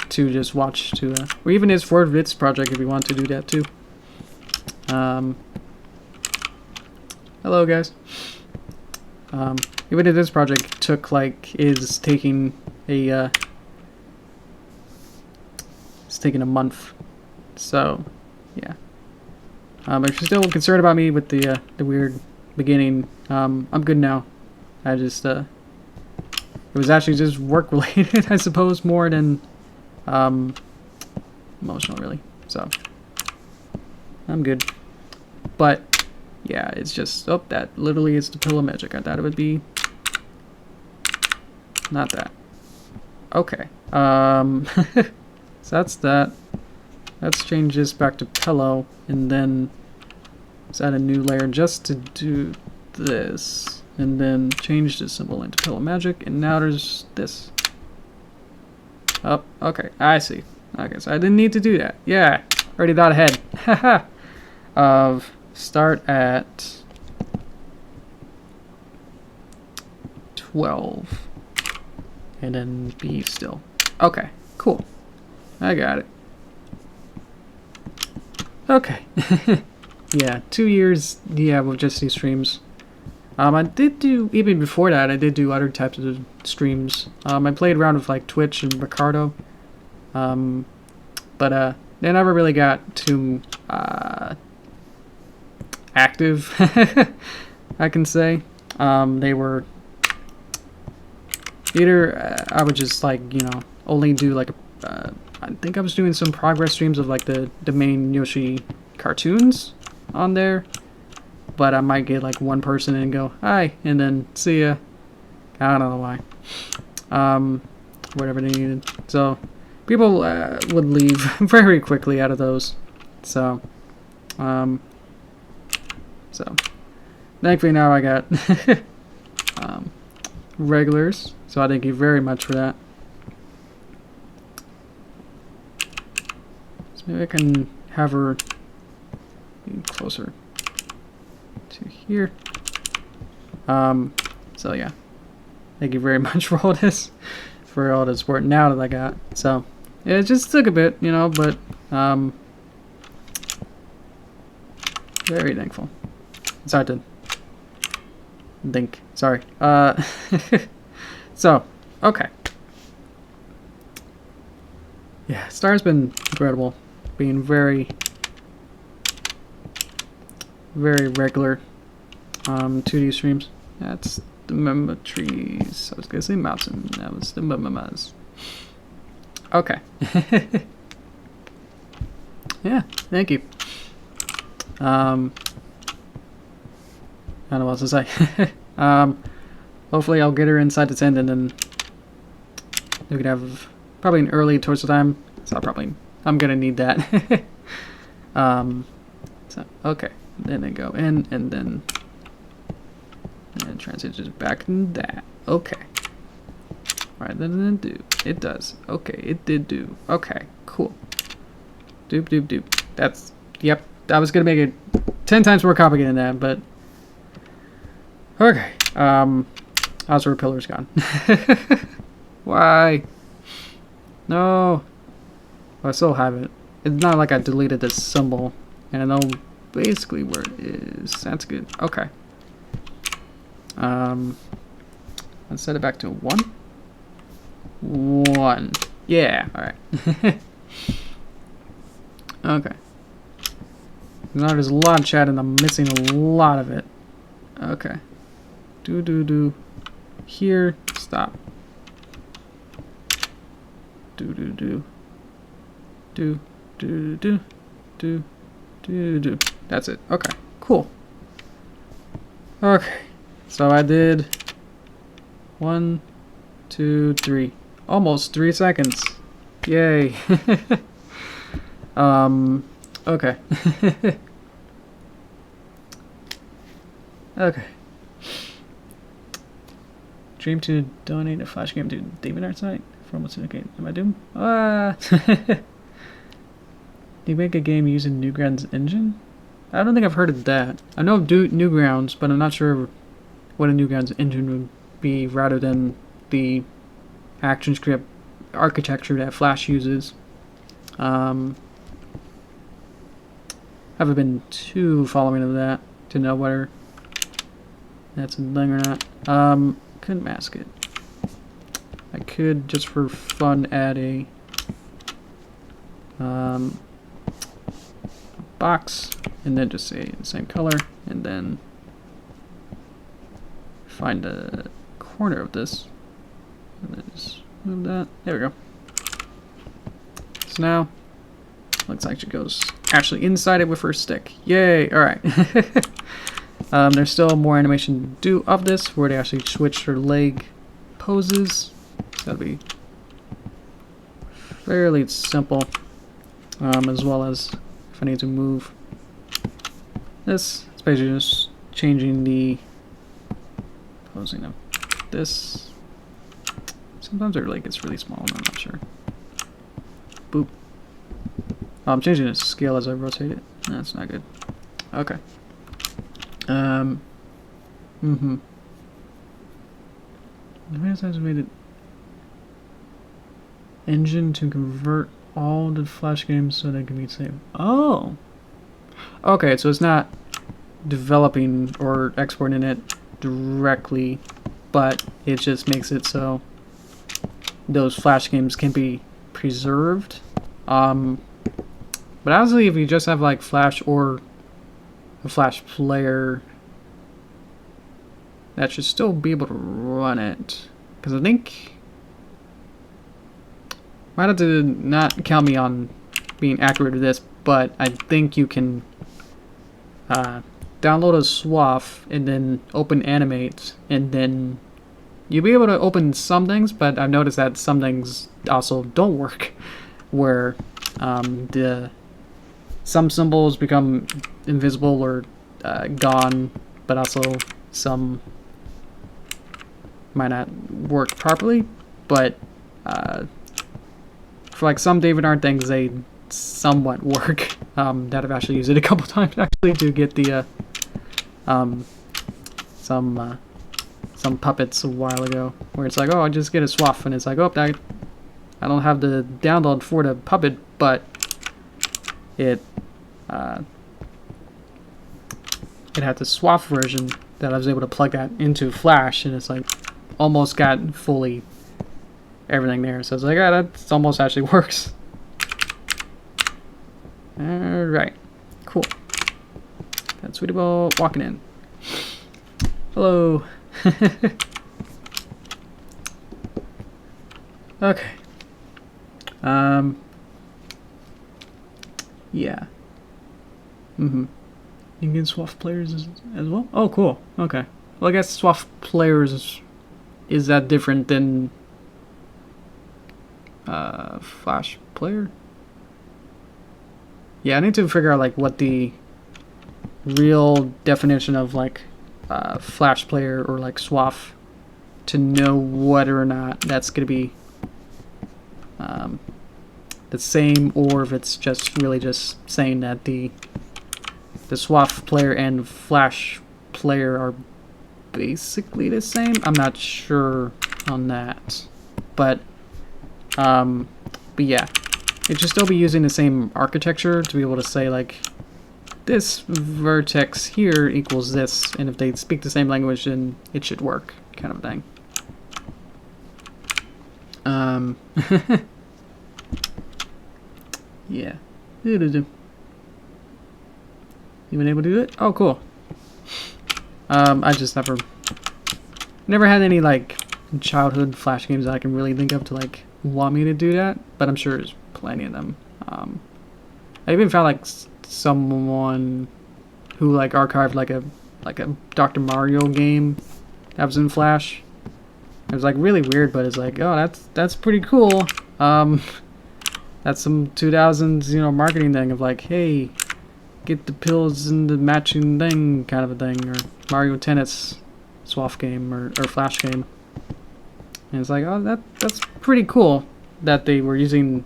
to just watch to, or even his 4-bits project if you want to do that too. Hello guys. Even if this project took is taking a it's taking a month, so yeah. If you're still concerned about me with the weird beginning, I'm good now. I just it was actually just work related, I suppose, more than emotional really. So I'm good. But yeah, it's just that literally is the pillow magic. I thought it would be not that. Okay. So that's that. Let's change this back to pillow, and then let's add a new layer just to do this, and then change the symbol into pillow magic, and now there's this. Oh, okay, I see. Okay, so I didn't need to do that. Yeah, already thought ahead. Haha. Of start at 12, and then be still. Okay, cool. I got it. Okay. Yeah, 2 years, yeah, with just these streams. I did do, even before that, I did do other types of streams. I played around with like Twitch and Ricardo. But they never really got too active, I can say. They were either I would just only do like I think I was doing some progress streams of like the main Yoshi cartoons on there, but I might get like one person and go hi and then see ya. I don't know why. Whatever they needed. So people would leave very quickly out of those. So thankfully now I got regulars, so I thank you very much for that. So maybe I can have her be closer to here. So yeah, thank you very much for all this, for all the support now that I got. So yeah, it just took a bit, but very thankful. It's hard to think. Sorry. So, okay. Yeah, Star's been incredible. Being very, very regular 2D streams. That's the memo trees. I was gonna say mountain. That was the memas. Okay. Yeah, thank you. I don't know what else to say. Hopefully I'll get her inside the tent, and then we could have probably an early towards the time. So I'm gonna need that. So, okay. Then they go in, and then transitions back in that. Okay. Right, that didn't do. It does. Okay, it did do. Okay, cool. Doop, doop, doop. That's, yep. I was gonna make it 10 times more complicated than that, but okay. How's our pillars gone? Why? No. I still have it. It's not like I deleted this symbol, and I know basically where it is. That's good. Okay. Let's set it back to 1. 1. Yeah. All right. Okay. Now there's a lot of chat, and I'm missing a lot of it. Okay. Do. Here. Stop. Do. That's it. Okay. Cool. Okay. So I did 1, 2, 3. Almost 3 seconds. Yay. Okay. Okay. Dream to donate a flash game to Demon Art site from what's in the game. Am I doomed? You make a game using Newgrounds engine? I don't think I've heard of that. I know of Newgrounds, but I'm not sure what a Newgrounds engine would be rather than the ActionScript architecture that Flash uses. Haven't been too following of that to know whether that's a thing or not. Couldn't mask it. I could just for fun add a box and then just say the same color and then find a corner of this and then just move that. There we go. So now looks like she goes actually inside it with her stick. Yay! Alright. There's still more animation to do of this where they actually switch her leg poses. So that'll be fairly simple. As well as if I need to move this, it's basically just changing the posing of this. Sometimes her leg gets really small and I'm not sure. Boop. Oh, I'm changing the scale as I rotate it. That's not good. Okay. The has made it engine to convert all the Flash games so they can be saved. Oh! Okay, so it's not developing or exporting it directly, but it just makes it so those Flash games can be preserved. But honestly, if you just have like Flash or a Flash player, that should still be able to run it. Because I think might have to not count me on being accurate with this, but I think you can download a SWAF and then open Animate, and then you'll be able to open some things, but I've noticed that some things also don't work, where some symbols become invisible or gone, but also some might not work properly. But for like some DeviantArt things, they somewhat work. That I've actually used it a couple times actually to get the some puppets a while ago, where it's like, oh, I just get a SWAF, and it's like, oh, I don't have the download for the puppet, but it had the SWAF version that I was able to plug that into Flash, and it's like almost got fully everything there. So it's like, ah, that almost actually works. Alright, cool. That's Sweetie Ball walking in. Hello. Okay. Yeah. You can swap players as well? Oh, cool. Okay. Well, I guess swap players is that different than Flash player? Yeah, I need to figure out like what the real definition of like Flash player or like SWAF to know whether or not that's going to be the same, or if it's just really just saying that the SWAF player and Flash player are basically the same. I'm not sure on that, but yeah, it should still be using the same architecture to be able to say like this vertex here equals this, and if they speak the same language, then it should work, kind of thing. Yeah. You been able to do it? Oh, cool. I just never had any like childhood Flash games that I can really think of to like want me to do that, but I'm sure there's plenty of them. I even found like someone who like archived like a Dr. Mario game that was in Flash. It was like really weird, but it's like, oh, that's pretty cool. That's some 2000s, you know, marketing thing of like, hey, get the pills in the matching thing kind of a thing, or Mario Tennis SWAF game or Flash game. And it's like, oh, that's pretty cool that they were using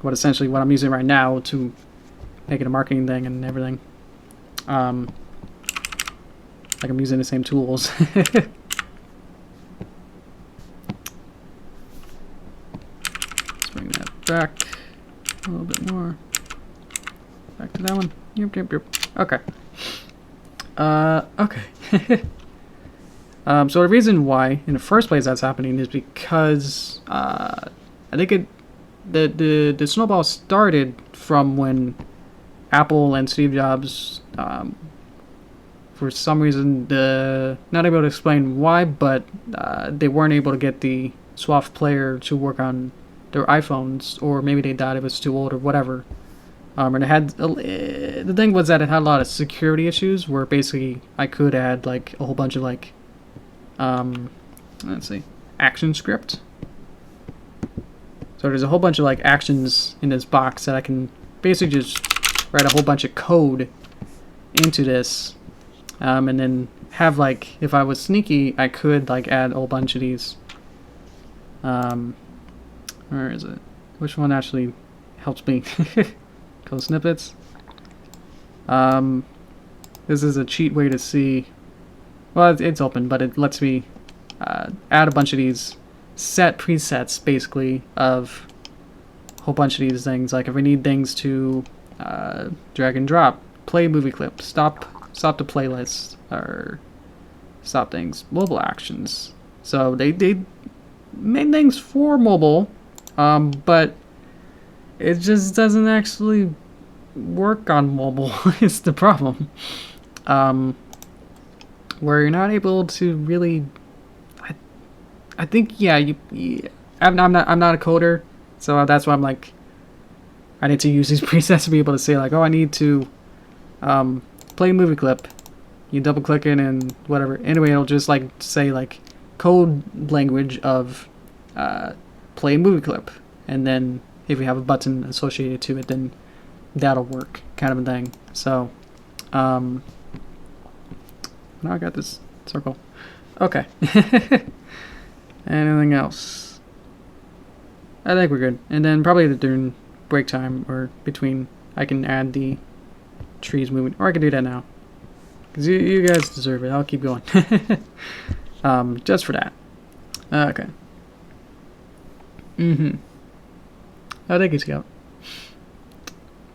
what I'm using right now to make it a marketing thing and everything. Like I'm using the same tools. Bring that back a little bit more. Back to that one. Yep. Okay. Okay. So the reason why, in the first place, that's happening is because I think the snowball started from when Apple and Steve Jobs, for some reason, not able to explain why, but they weren't able to get the SWAF player to work on their iPhones, or maybe they thought it was too old or whatever. And it had the thing was that it had a lot of security issues, where basically I could add like a whole bunch of like let's see, action script. So there's a whole bunch of like actions in this box that I can basically just write a whole bunch of code into this, and then have like, if I was sneaky, I could like add a whole bunch of these. Where is it? Which one actually helps me? Code snippets. This is a cheat way to see. Well, it's open, but it lets me add a bunch of these set presets, basically, of a whole bunch of these things. Like if I need things to drag and drop, play movie clip, stop the playlist, or stop things, mobile actions. So they made things for mobile, but it just doesn't actually work on mobile. Is the problem. Where you're not able to really, I think, yeah, I'm not a coder, so that's why I'm like, I need to use these presets to be able to say like, oh, I need to play a movie clip. You double click it and whatever. Anyway, it'll just like say like code language of play a movie clip, and then if you have a button associated to it, then that'll work, kind of a thing. So now I got this circle. Okay. Anything else? I think we're good. And then probably during break time or between, I can add the trees moving, or I can do that now, because you guys deserve it. I'll keep going. Just for that. Okay. I think it's go.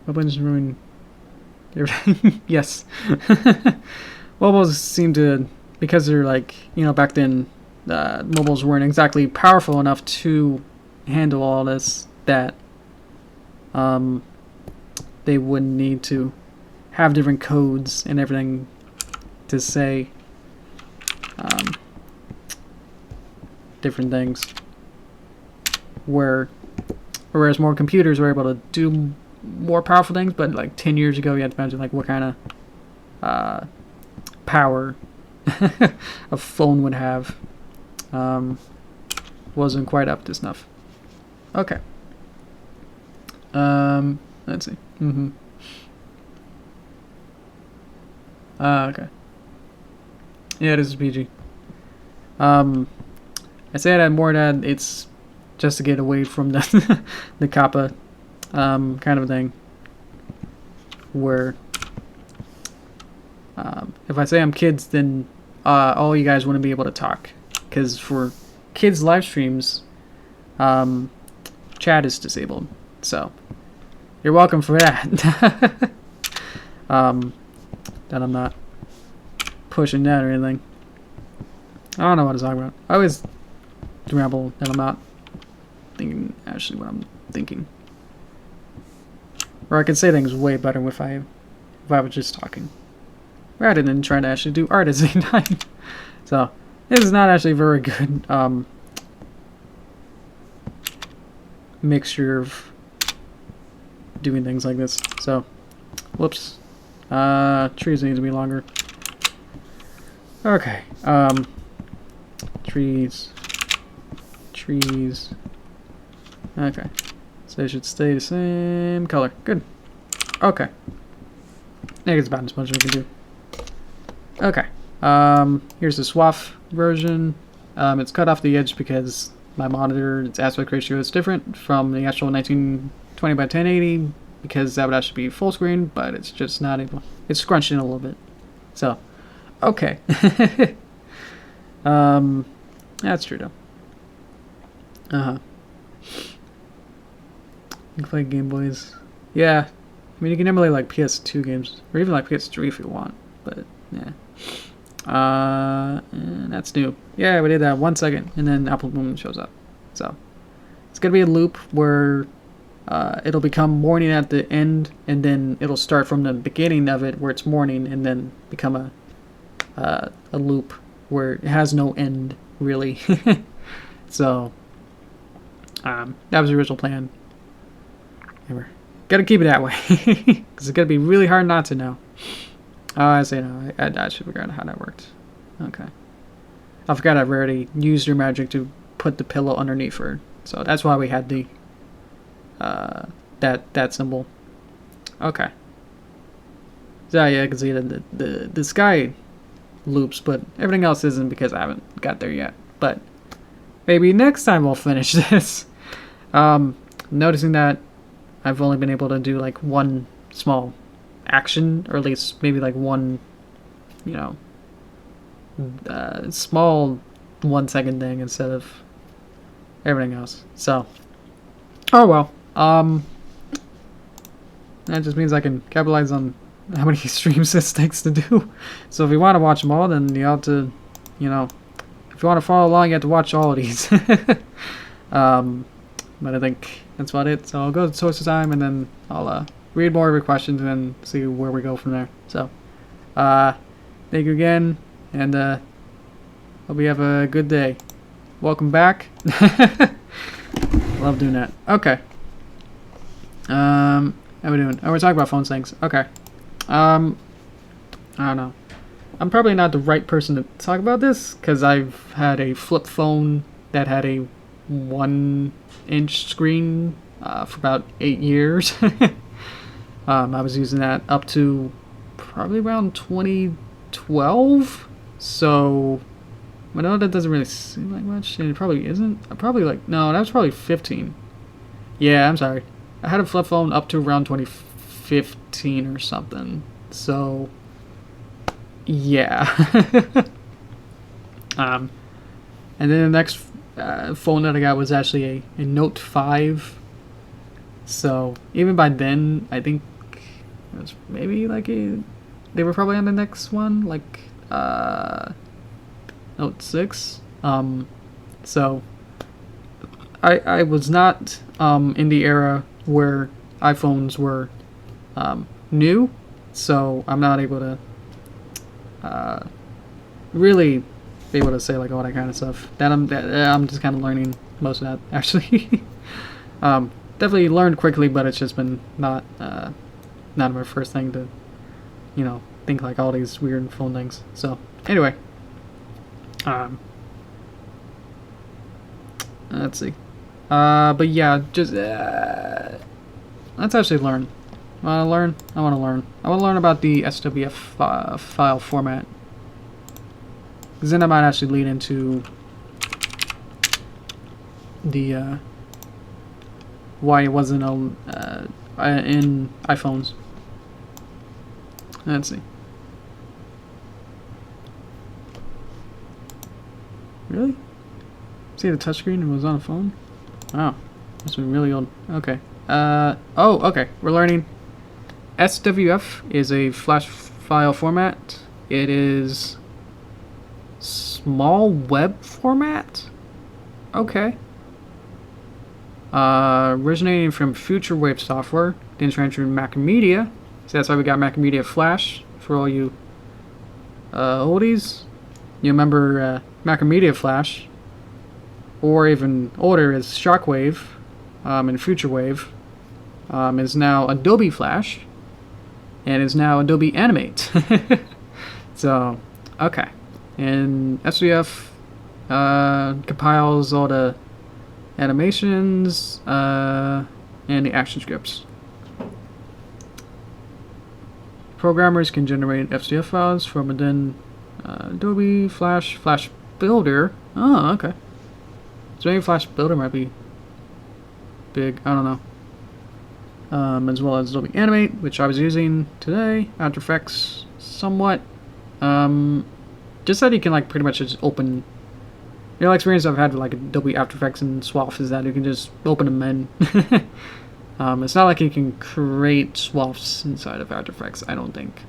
Weapons ruin everything. Yes. Mobiles seem to, because they're like, you know, back then mobiles weren't exactly powerful enough to handle all this, that they would need to have different codes and everything to say different things, whereas more computers were able to do more powerful things. But like 10 years ago, you had to imagine like what kind of power a phone would have. Wasn't quite up to snuff. Okay. Let's see. Okay. Yeah, this is PG. I say that more that it's just to get away from the the kappa kind of thing. Where if I say I'm kids, then all you guys wouldn't be able to talk, because for kids live streams, chat is disabled. So you're welcome for that. That I'm not pushing that or anything. I don't know what to talk about. I always ramble and I'm not thinking actually what I'm thinking. Or I could say things way better if I was just talking, rather than trying to actually do art at the same time. So this is not actually a very good mixture of doing things like this. So whoops. Trees need to be longer. Okay. Trees. Okay. So they should stay the same color. Good. Okay. I think it's about as much as we can do. Okay. Here's the swath version. It's cut off the edge because my monitor, its aspect ratio is different from the actual 1920 by 1080, because that would actually be full screen, but it's just not able. It's scrunched in a little bit. So, okay. That's true though. You can play Game Boys. Yeah. I mean, you can emulate like PS2 games, or even like PS3 if you want, but yeah. And that's new. Yeah, we did that 1 second, and then Apple Moon shows up. So, it's gonna be a loop where it'll become morning at the end, and then it'll start from the beginning of it where it's morning, and then become a loop where it has no end really. So that was the original plan. Gotta keep it that way, because it's gonna be really hard not to know. Oh, I say no. I should figure out how that worked. Okay. I forgot I've already used your magic to put the pillow underneath her, so that's why we had the that symbol. Okay. So yeah, I can see that the sky loops, but everything else isn't because I haven't got there yet. But maybe next time we'll finish this. Noticing that I've only been able to do like one small action, or at least maybe like one, you know, small 1 second thing instead of everything else. So, oh well. That just means I can capitalize on how many streams this takes to do. So if you want to watch them all, then you have to, you know, if you want to follow along, you have to watch all of these. But I think that's about it. So I'll go to source time, and then I'll read more of your questions and then see where we go from there. So, thank you again, and hope you have a good day. Welcome back. Love doing that. Okay. How we doing? Oh, we're talking about phone things. Okay. I don't know. I'm probably not the right person to talk about this, because I've had a flip phone that had a 1-inch screen for about 8 years. I was using that up to probably around 2012. So, I know that doesn't really seem like much, and it probably isn't. No, that was probably 15. Yeah, I'm sorry. I had a flip phone up to around 2015 or something. So, yeah. And then the next phone that I got was actually a Note 5. So, even by then, I think it was maybe like they were probably on the next one, like Note 6. So I was not in the era where iPhones were new, so I'm not able to really be able to say like all that kind of stuff. I'm just kind of learning most of that actually. Definitely learned quickly, but it's just been not my first thing to, you know, think like all these weird phone things. So anyway, let's see. But yeah, just let's actually learn Want to learn? I want to learn. I want to learn about the SWF file format. Because then I might actually lead into the why it wasn't in iPhones. Let's see. Really? See the touchscreen was on a phone? Wow. That's been really old. Okay. Oh, okay. We're learning. SWF is a flash file format. It is small web format? Okay. Originating from Future Wave software, then transferred to Macromedia. So that's why we got Macromedia Flash for all you oldies. You remember Macromedia Flash, or even older is Shockwave, and Future Wave, is now Adobe Flash, and is now Adobe Animate. So, okay. And SVF compiles all the animations and the action scripts. Programmers can generate FCF files from within Adobe Flash Builder. Oh, okay. So maybe Flash Builder might be big. I don't know. As well as Adobe Animate, which I was using today. After Effects, somewhat. Just that you can like pretty much just open. The only experience I've had with like Adobe After Effects and swaths is that you can just open them in. It's not like you can create swaths inside of After Effects, I don't think.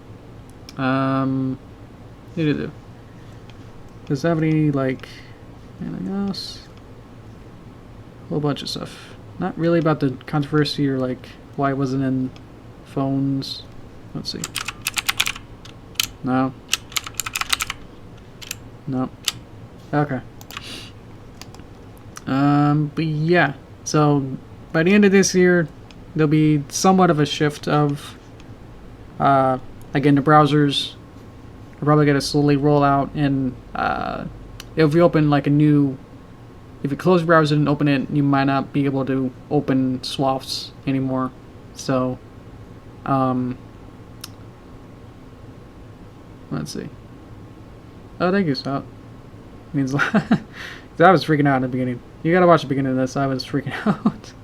Does that have any, like, anything else? A whole bunch of stuff. Not really about the controversy or, like, why it wasn't in phones. Let's see. No. No. Okay. But yeah. So, by the end of this year, there'll be somewhat of a shift of, again, the browsers are probably going to slowly roll out, and if you open like a new, if you close the browser and open it, you might not be able to open swaths anymore. So, let's see. Oh, thank you, Stout. Means a lot. I was freaking out in the beginning. You gotta watch the beginning of this. I was freaking out.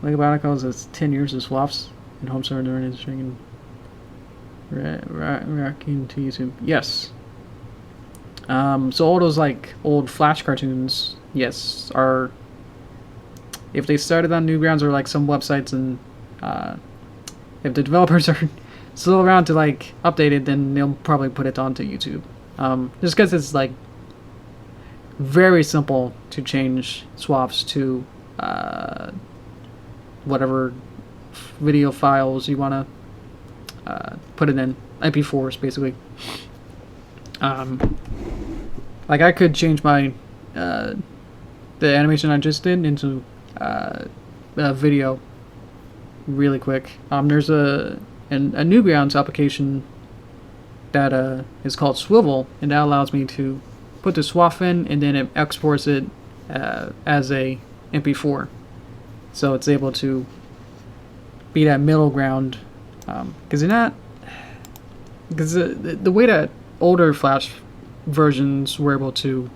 Lego Barnacles is 10 years of swaps and home server during his string and racking to YouTube. Yes. So all those like old Flash cartoons, yes, are, if they started on Newgrounds or like some websites, and if the developers are still around to like update it, then they'll probably put it onto YouTube. Just because it's like very simple to change swaps to whatever video files you want to put it in, MP4s basically. Like I could change my the animation I just did into a video really quick. There's a Newgrounds application that is called Swivel, and that allows me to put the swath in, and then it exports it as a MP4. So it's able to be that middle ground, because you're not, because the way that older Flash versions were able to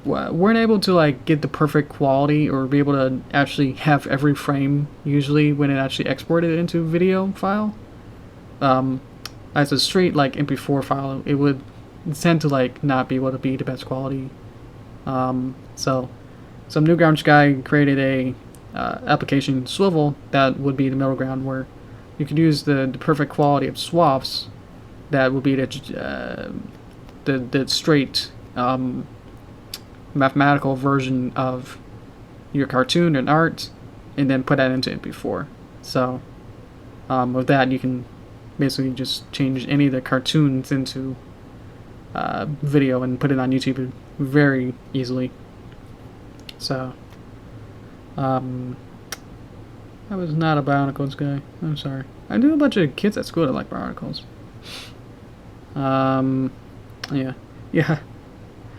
weren't able to like get the perfect quality or be able to actually have every frame usually when it actually exported it into a video file. As a straight like MP4 file, it would tend to like not be able to be the best quality. So some Newgrounds guy created a application, Swivel, that would be the middle ground where you could use the perfect quality of swaths that would be the straight mathematical version of your cartoon and art, and then put that into MP4. So with that, you can basically just change any of the cartoons into video and put it on YouTube very easily. So I was not a Bionicles guy. I'm sorry. I knew a bunch of kids at school that like Bionicles.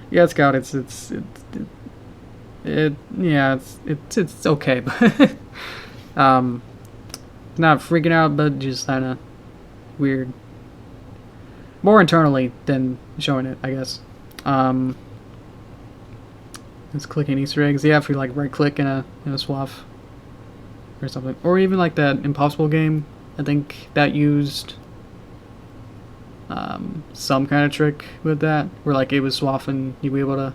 Yeah, Scout. It's okay, but Not freaking out, but just kind of weird. More internally than showing it, I guess. It's clicking Easter eggs. Yeah, if you like right click in a swath or something, or even like that Impossible game. I think that used some kind of trick with that, where like it was swath and you'd be able to,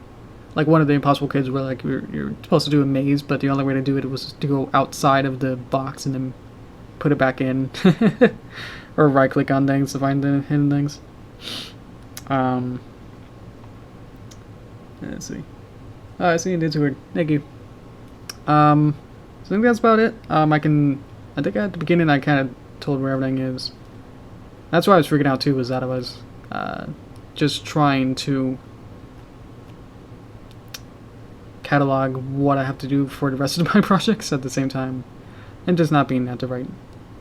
like one of the Impossible kids where like you're supposed to do a maze, but the only way to do it was to go outside of the box and then put it back in, or right click on things to find the hidden things. Let's see. Oh, I see you did weird. Thank you. So I think that's about it. I think at the beginning I kind of told where everything is. That's why I was freaking out too, was that I was just trying to catalog what I have to do for the rest of my projects at the same time, and just not being at the right.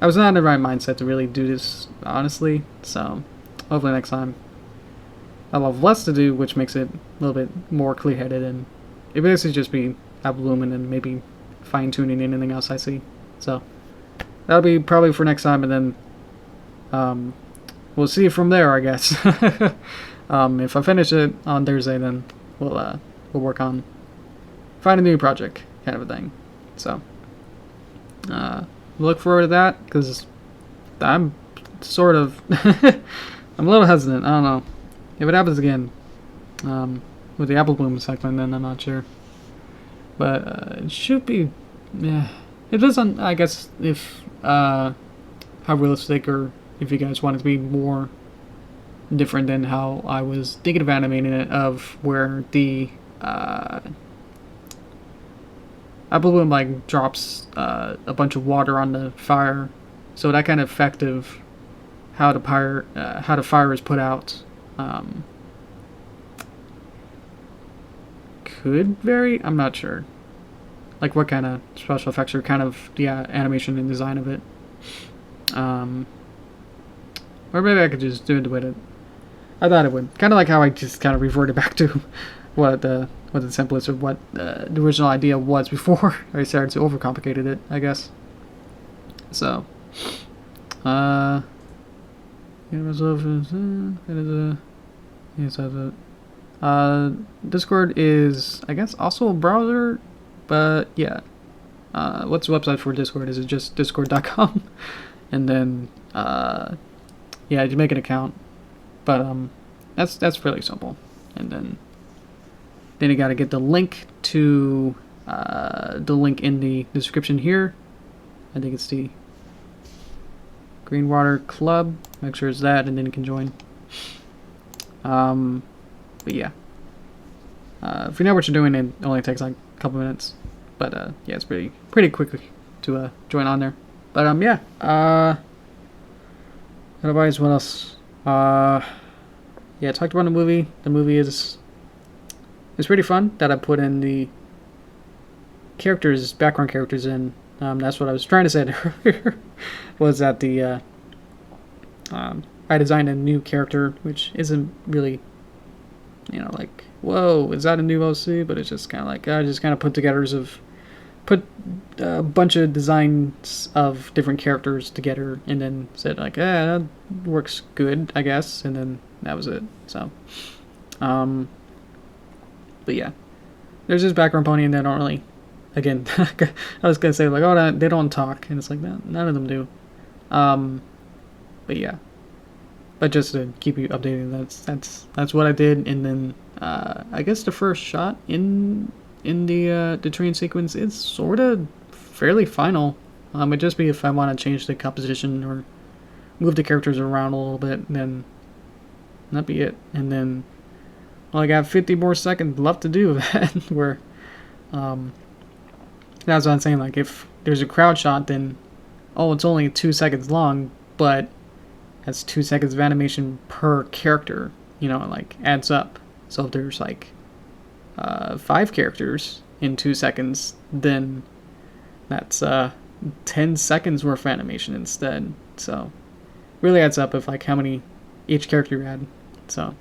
I was not in the right mindset to really do this honestly. So hopefully next time I'll have less to do, which makes it a little bit more clear-headed, and it basically just be Apple Bloom and then maybe fine-tuning anything else I see. So that'll be probably for next time, and then we'll see from there, I guess. If I finish it on Thursday, then we'll work on find a new project, kind of a thing. So look forward to that, because I'm sort of I'm a little hesitant. I don't know if it happens again with the Apple Bloom segment. Then I'm not sure, but it should be. Yeah, it doesn't. I guess if how realistic, or if you guys want it to be more different than how I was thinking of animating it, of where the Apple Bloom like drops a bunch of water on the fire, so that kind of effect of how the fire is put out could vary. I'm not sure. Like what kind of special effects or kind of the animation and design of it. Or maybe I could just do it the way that I thought it would. Kind of like how I just kind of reverted back to what the simplest or what the original idea was before I started to overcomplicate it, I guess. So, Discord is, I guess, also a browser, but yeah. What's the website for Discord? Is it just discord.com? And then, yeah, you make an account, but that's fairly simple. And then you gotta get the link to the link in the description here. I think it's the Greenwater Club. Make sure it's that, and then you can join. But yeah, if you know what you're doing, it only takes like a couple minutes. But yeah, it's pretty quickly to join on there. But yeah. Otherwise, what else? Yeah, I talked about the movie. The movie is pretty fun. That I put in the background characters in. That's what I was trying to say earlier. Was that the I designed a new character, which isn't really, like, whoa, is that a new OC? But it's just kind of like I just kind of put a bunch of designs of different characters together, and then said like, that works good, I guess, and then that was it. So, but yeah, there's this background pony, and they don't really, again, I was gonna say like, oh, they don't talk, and it's like, none of them do. But yeah, but just to keep you updated, that's what I did, and then I guess the first shot in the train sequence is sort of fairly final. It'd just be if I want to change the composition or move the characters around a little bit, then that'd be it. And then, well, I got 50 more seconds left to do that. Where, that's what I'm saying. Like, if there's a crowd shot, then, it's only 2 seconds long, but that's 2 seconds of animation per character. It like adds up. So if there's like 5 characters in 2 seconds, then that's 10 seconds worth of animation instead. So really adds up of like how many each character you add. So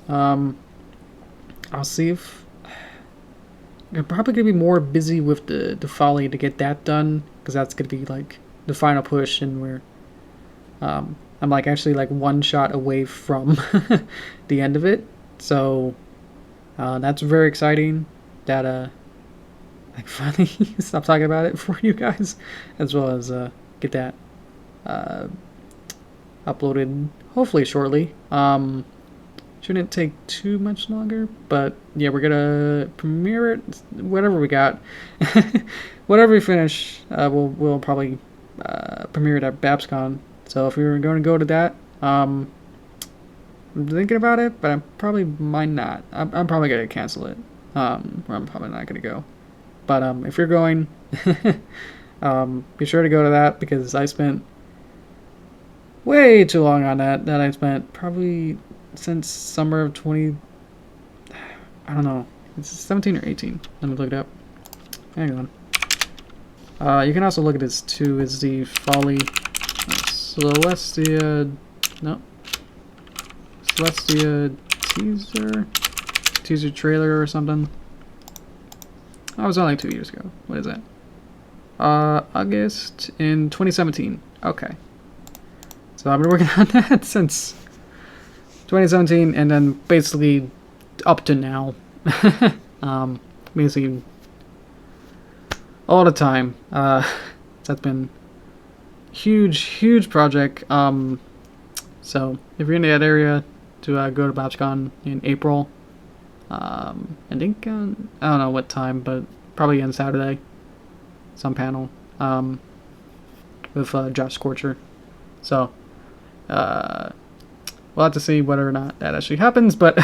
I'll see if I'm probably gonna be more busy with the folly to get that done, because that's gonna be like the final push, and I'm like actually like one shot away from the end of it. So that's very exciting. That I finally stop talking about it for you guys, as well as get that uploaded hopefully shortly. Shouldn't take too much longer, but yeah, we're gonna premiere it. Whatever we got, whatever we finish, we'll probably premiere it at BabsCon. So if you're going to go to that, I'm thinking about it, but I probably might not. I'm probably gonna cancel it. Or I'm probably not gonna go. But if you're going, be sure to go to that, because I spent way too long on that. That I spent probably since summer of 20. I don't know. It's 17 or 18. Let me look it up. Hang on. You can also look at this too. Is the Folly Celestia? No. Celestia teaser trailer or something. Oh, it was only like 2 years ago. What is that? August in 2017. Okay. So I've been working on that since 2017, and then basically up to now. Basically all the time. That's been huge project. So if you're in that area, to go to BabsCon in April. I think I don't know what time, but probably on Saturday. Some panel with Josh Scorcher. So we'll have to see whether or not that actually happens, but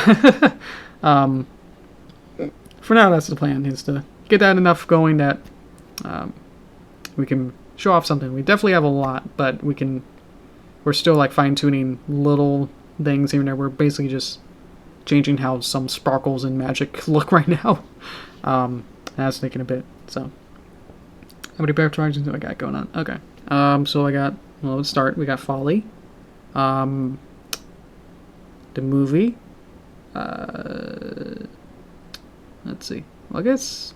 for now that's the plan, is to get that enough going that we can show off something. We definitely have a lot, but we're still like fine-tuning little things here and there. We're basically just changing how some sparkles and magic look right now. That's taking a bit. So how many bear projects do I got going on? Okay. So I got, well, let's start. We got Folly. The movie. Let's see. Well, I guess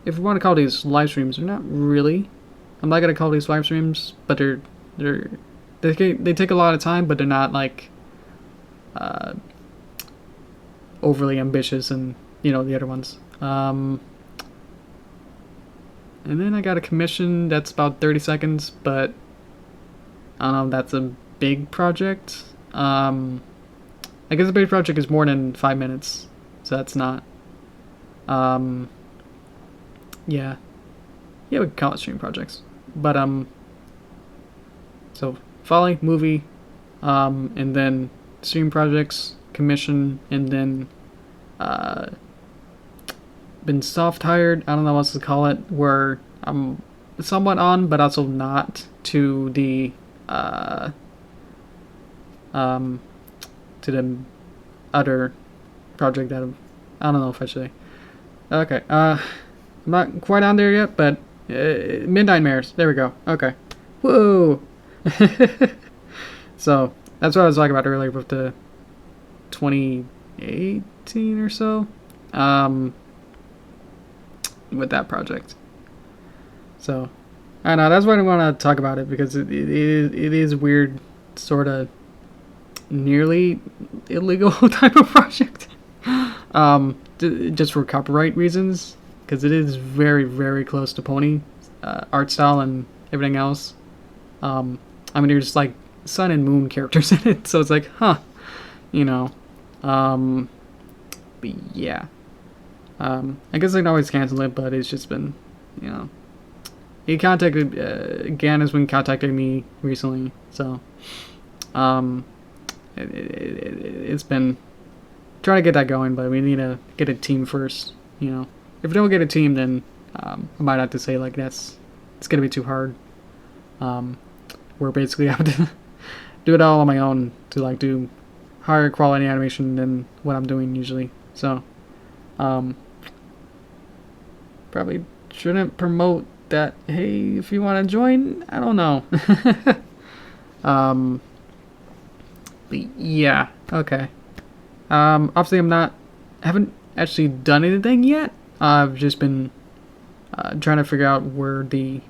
if we want to call these live streams, they're not really. I'm not gonna call these live streams, but they take a lot of time, but they're not like overly ambitious, and the other ones. And then I got a commission that's about 30 seconds, but I don't know if that's a big project. I guess a big project is more than 5 minutes, so that's not. Yeah, we can call it stream projects. But so Folly, movie, and then stream projects, commission, and then been soft-hired, I don't know what to call it, where I'm somewhat on, but also not, to the other project that I don't know if I should say. Okay, I'm not quite on there yet, but Midnight Mares, there we go. Okay, whoa. So that's what I was talking about earlier with the 2018 or so, with that project. So I don't know, that's why I want to talk about it, because it is weird, sort of nearly illegal type of project, just for copyright reasons, because it is very close to Pony art style and everything else. I mean, there's like sun and moon characters in it, so it's like, huh, but yeah, I guess I can always cancel it, but it's just been, he contacted, Gan has been contacting me recently, so it's been trying to get that going, but we need to get a team first. If we don't get a team, then I might have to say like it's gonna be too hard. We're basically have to do it all on my own to like do higher quality animation than what I'm doing usually. So probably shouldn't promote that. Hey, if you want to join, I don't know. But yeah, okay. Obviously I haven't actually done anything yet. I've just been trying to figure out where the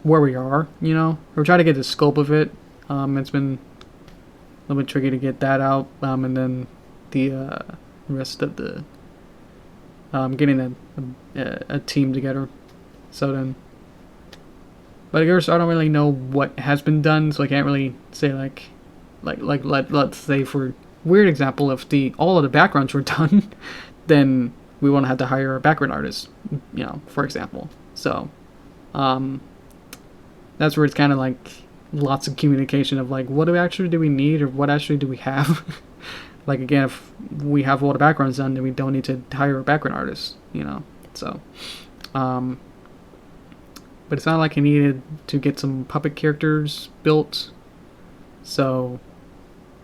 where we are, you know. We're trying to get the scope of it. It's been a little bit tricky to get that out, and then the rest of the getting a team together. So then, but I guess I don't really know what has been done, so I can't really say let's say for weird example, if all of the backgrounds were done, then we won't have to hire a background artist, you know, for example. So, that's where it's kind of like lots of communication of like, what do we need, or what actually do we have? Like, again, if we have all the backgrounds done, then we don't need to hire a background artist, you know. So, but it's not like I needed to get some puppet characters built. So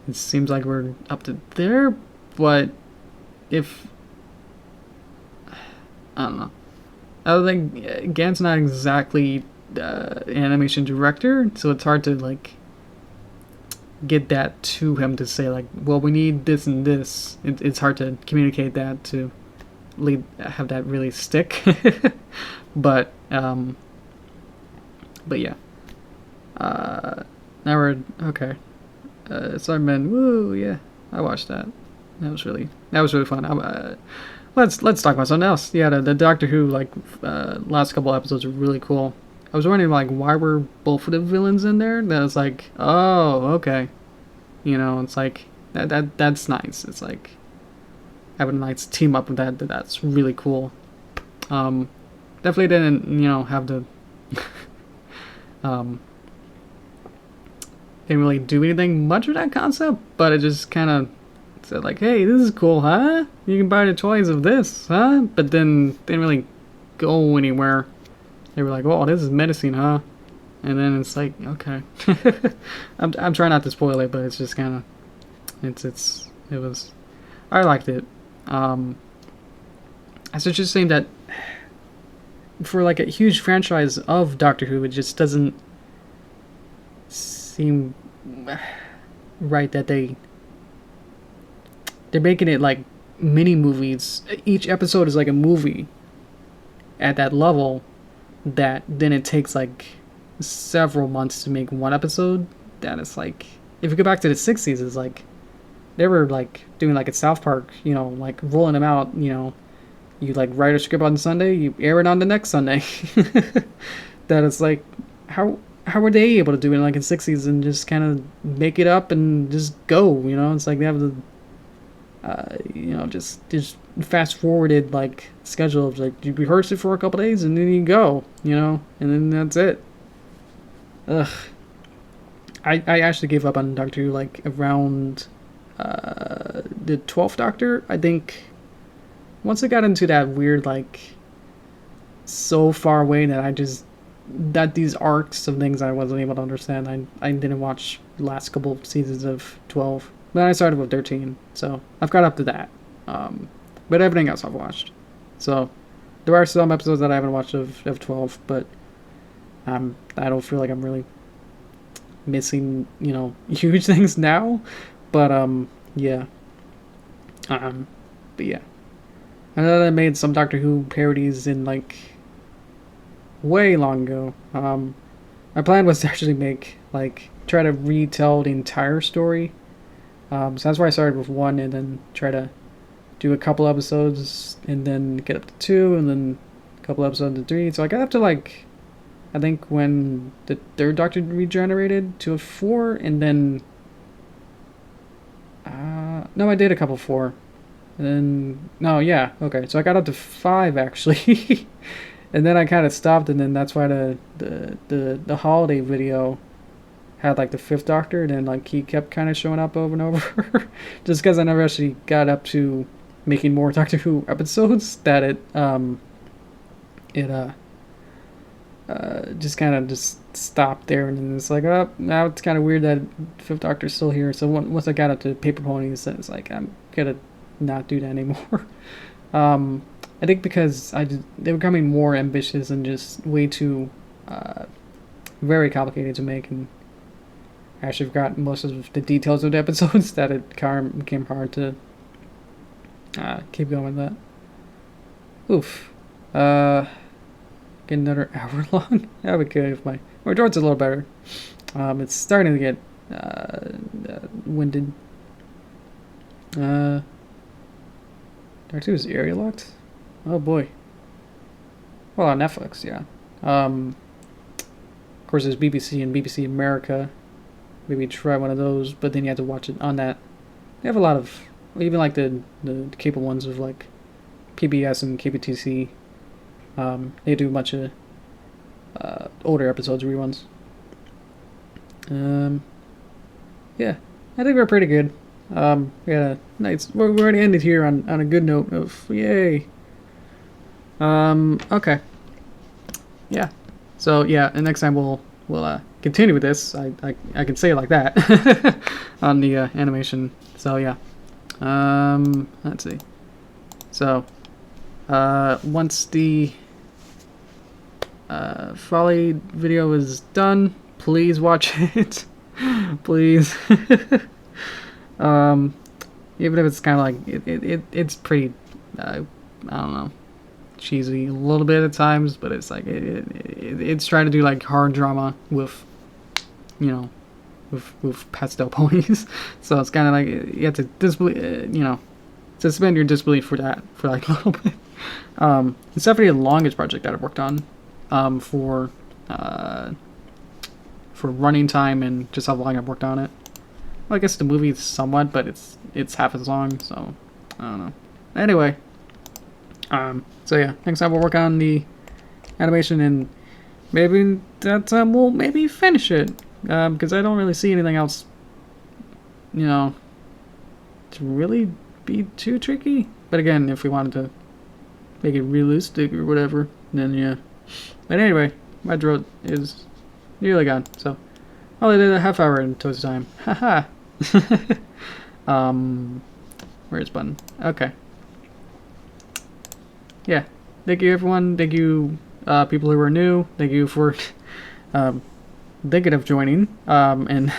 it seems like we're up to there. But if I don't know, I don't think Gant's not exactly animation director, so it's hard to like get that to him to say like, well, we need this and this. It's hard to communicate that to have that really stick. but yeah. Now we're okay. Cybermen, woo, yeah, I watched that. That was really fun. Let's talk about something else. Yeah, the Doctor Who like last couple episodes were really cool. I was wondering like why were both of the villains in there? That was like, oh, okay. You know, it's like that's nice. It's like having a nice team up with that. That's really cool. Definitely didn't, you know, have to didn't really do anything much with that concept, but it just kind of said like, hey, this is cool, huh? You can buy the toys of this, huh? But then they didn't really go anywhere. They were like, oh, this is medicine, huh? And then it's like, okay. I'm trying not to spoil it, but it's just kind of, I liked it. It's just saying that for like a huge franchise of Doctor Who, it just doesn't seem right that they're making it like mini movies. Each episode is like a movie at that level, that then it takes like several months to make one episode. That is like, if you go back to the 60s, it's like they were like doing like a South Park, you know, like rolling them out, you know, you like write a script on Sunday, you air it on the next Sunday. That is like, how were they able to do it like in 60s and just kind of make it up and just go, you know? It's like they have the you know, just fast forwarded like schedule of like you rehearse it for a couple days and then you go, you know, and then that's it. Ugh. I actually gave up on Doctor Who like around the 12th Doctor. I think once it got into that weird like so far away that these arcs of things I wasn't able to understand. I didn't watch the last couple seasons of 12. But I started with 13, so I've got up to that. But everything else I've watched. So there are some episodes that I haven't watched of 12, but I don't feel like I'm really missing, you know, huge things now. But yeah. But yeah. I know that I made some Doctor Who parodies in like way long ago. My plan was to actually try to retell the entire story. So that's why I started with 1 and then try to do a couple episodes and then get up to 2 and then a couple episodes to 3. So I got up to like, I think when the 3rd Doctor regenerated to a 4 and then, no, I did a couple 4. And then, no, yeah, okay. So I got up to 5 actually. And then I kind of stopped, and then that's why the holiday video had like the 5th Doctor, and then like he kept kind of showing up over and over, just because I never actually got up to making more Doctor Who episodes. That it just kind of just stopped there, and then it's like, oh, now it's kind of weird that 5th Doctor's still here. So once I got up to Paper Ponies, it's like I'm gonna not do that anymore. I think because they were becoming more ambitious and just way too very complicated to make, and I actually forgot most of the details of the episodes that it became hard to keep going with that. Oof. get another hour long. That would be good if my Jordan's a little better. It's starting to get winded. Dark 2 is area locked? Oh boy. Well, on Netflix, yeah. Of course, there's BBC and BBC America. Maybe try one of those, but then you have to watch it on that. They have a lot of, even like the cable ones of like PBS and KBTC. They do a bunch of older episodes, reruns. Yeah, I think we're pretty good. We had a nice. We're already ended here on a good note of yay. Okay. Yeah. So yeah, and next time we'll continue with this. I can say it like that on the animation. So yeah. Let's see. So once the Folly video is done, please watch it. Please. Even if it's kind of like it's pretty I don't know, cheesy a little bit at times, but it's like it's trying to do like hard drama with, you know, with pastel ponies. So it's kind of like you have to suspend your disbelief for that for like a little bit. It's definitely the longest project that I've worked on, for running time and just how long I've worked on it. Well, I guess the movie is somewhat, but it's half as long, so I don't know. Anyway, so yeah, next time we'll work on the animation, and maybe that time we'll maybe finish it, because I don't really see anything else, you know, to really be too tricky. But again, if we wanted to make it realistic or whatever, then yeah. But anyway, my throat is nearly gone, so only did a half hour in toast time. Haha. Where's button? Okay. Yeah. Thank you, everyone. Thank you, people who are new. Thank you for thinking of joining and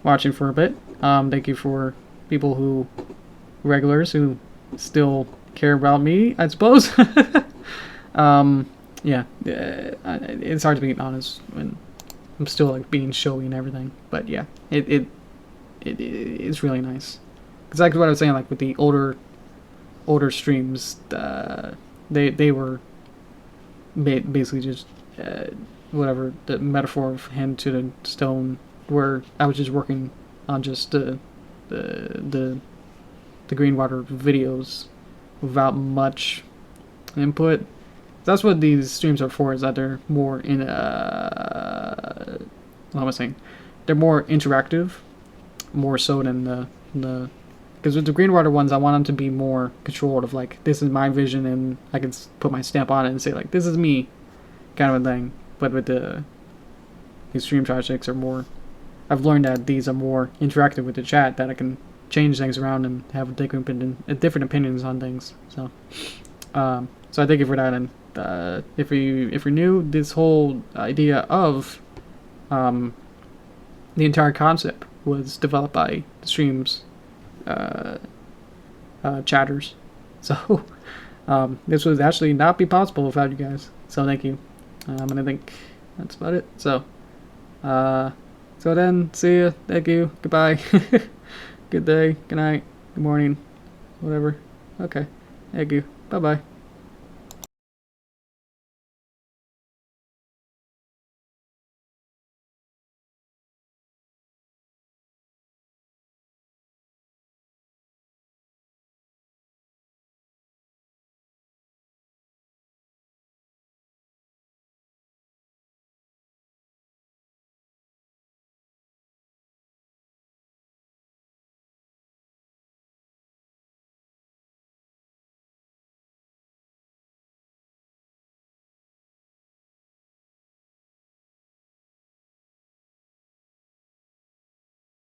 watching for a bit. Thank you for people who regulars who still care about me, I suppose. Yeah. It's hard to be honest when I'm still like being showy and everything, but yeah, it's really nice. Exactly what I was saying, like with the older streams, they were basically just whatever, the metaphor of hand to the stone, where I was just working on just the Greenwater videos without much input. That's what these streams are for, is that they're more in what am I saying? They're more interactive, more so than the because with the Greenwater ones, I want them to be more controlled, of like, this is my vision and I can put my stamp on it and say like, this is me, kind of a thing. But with these stream projects are more, I've learned that these are more interactive with the chat, that I can change things around and have different opinions on things. So so I thank you for that. And if you're new, this whole idea of the entire concept was developed by the streams chatters. So this would actually not be possible without you guys. So thank you. And I think that's about it. So so then, see ya. Thank you. Goodbye. Good day. Good night. Good morning. Whatever. Okay. Thank you. Bye bye.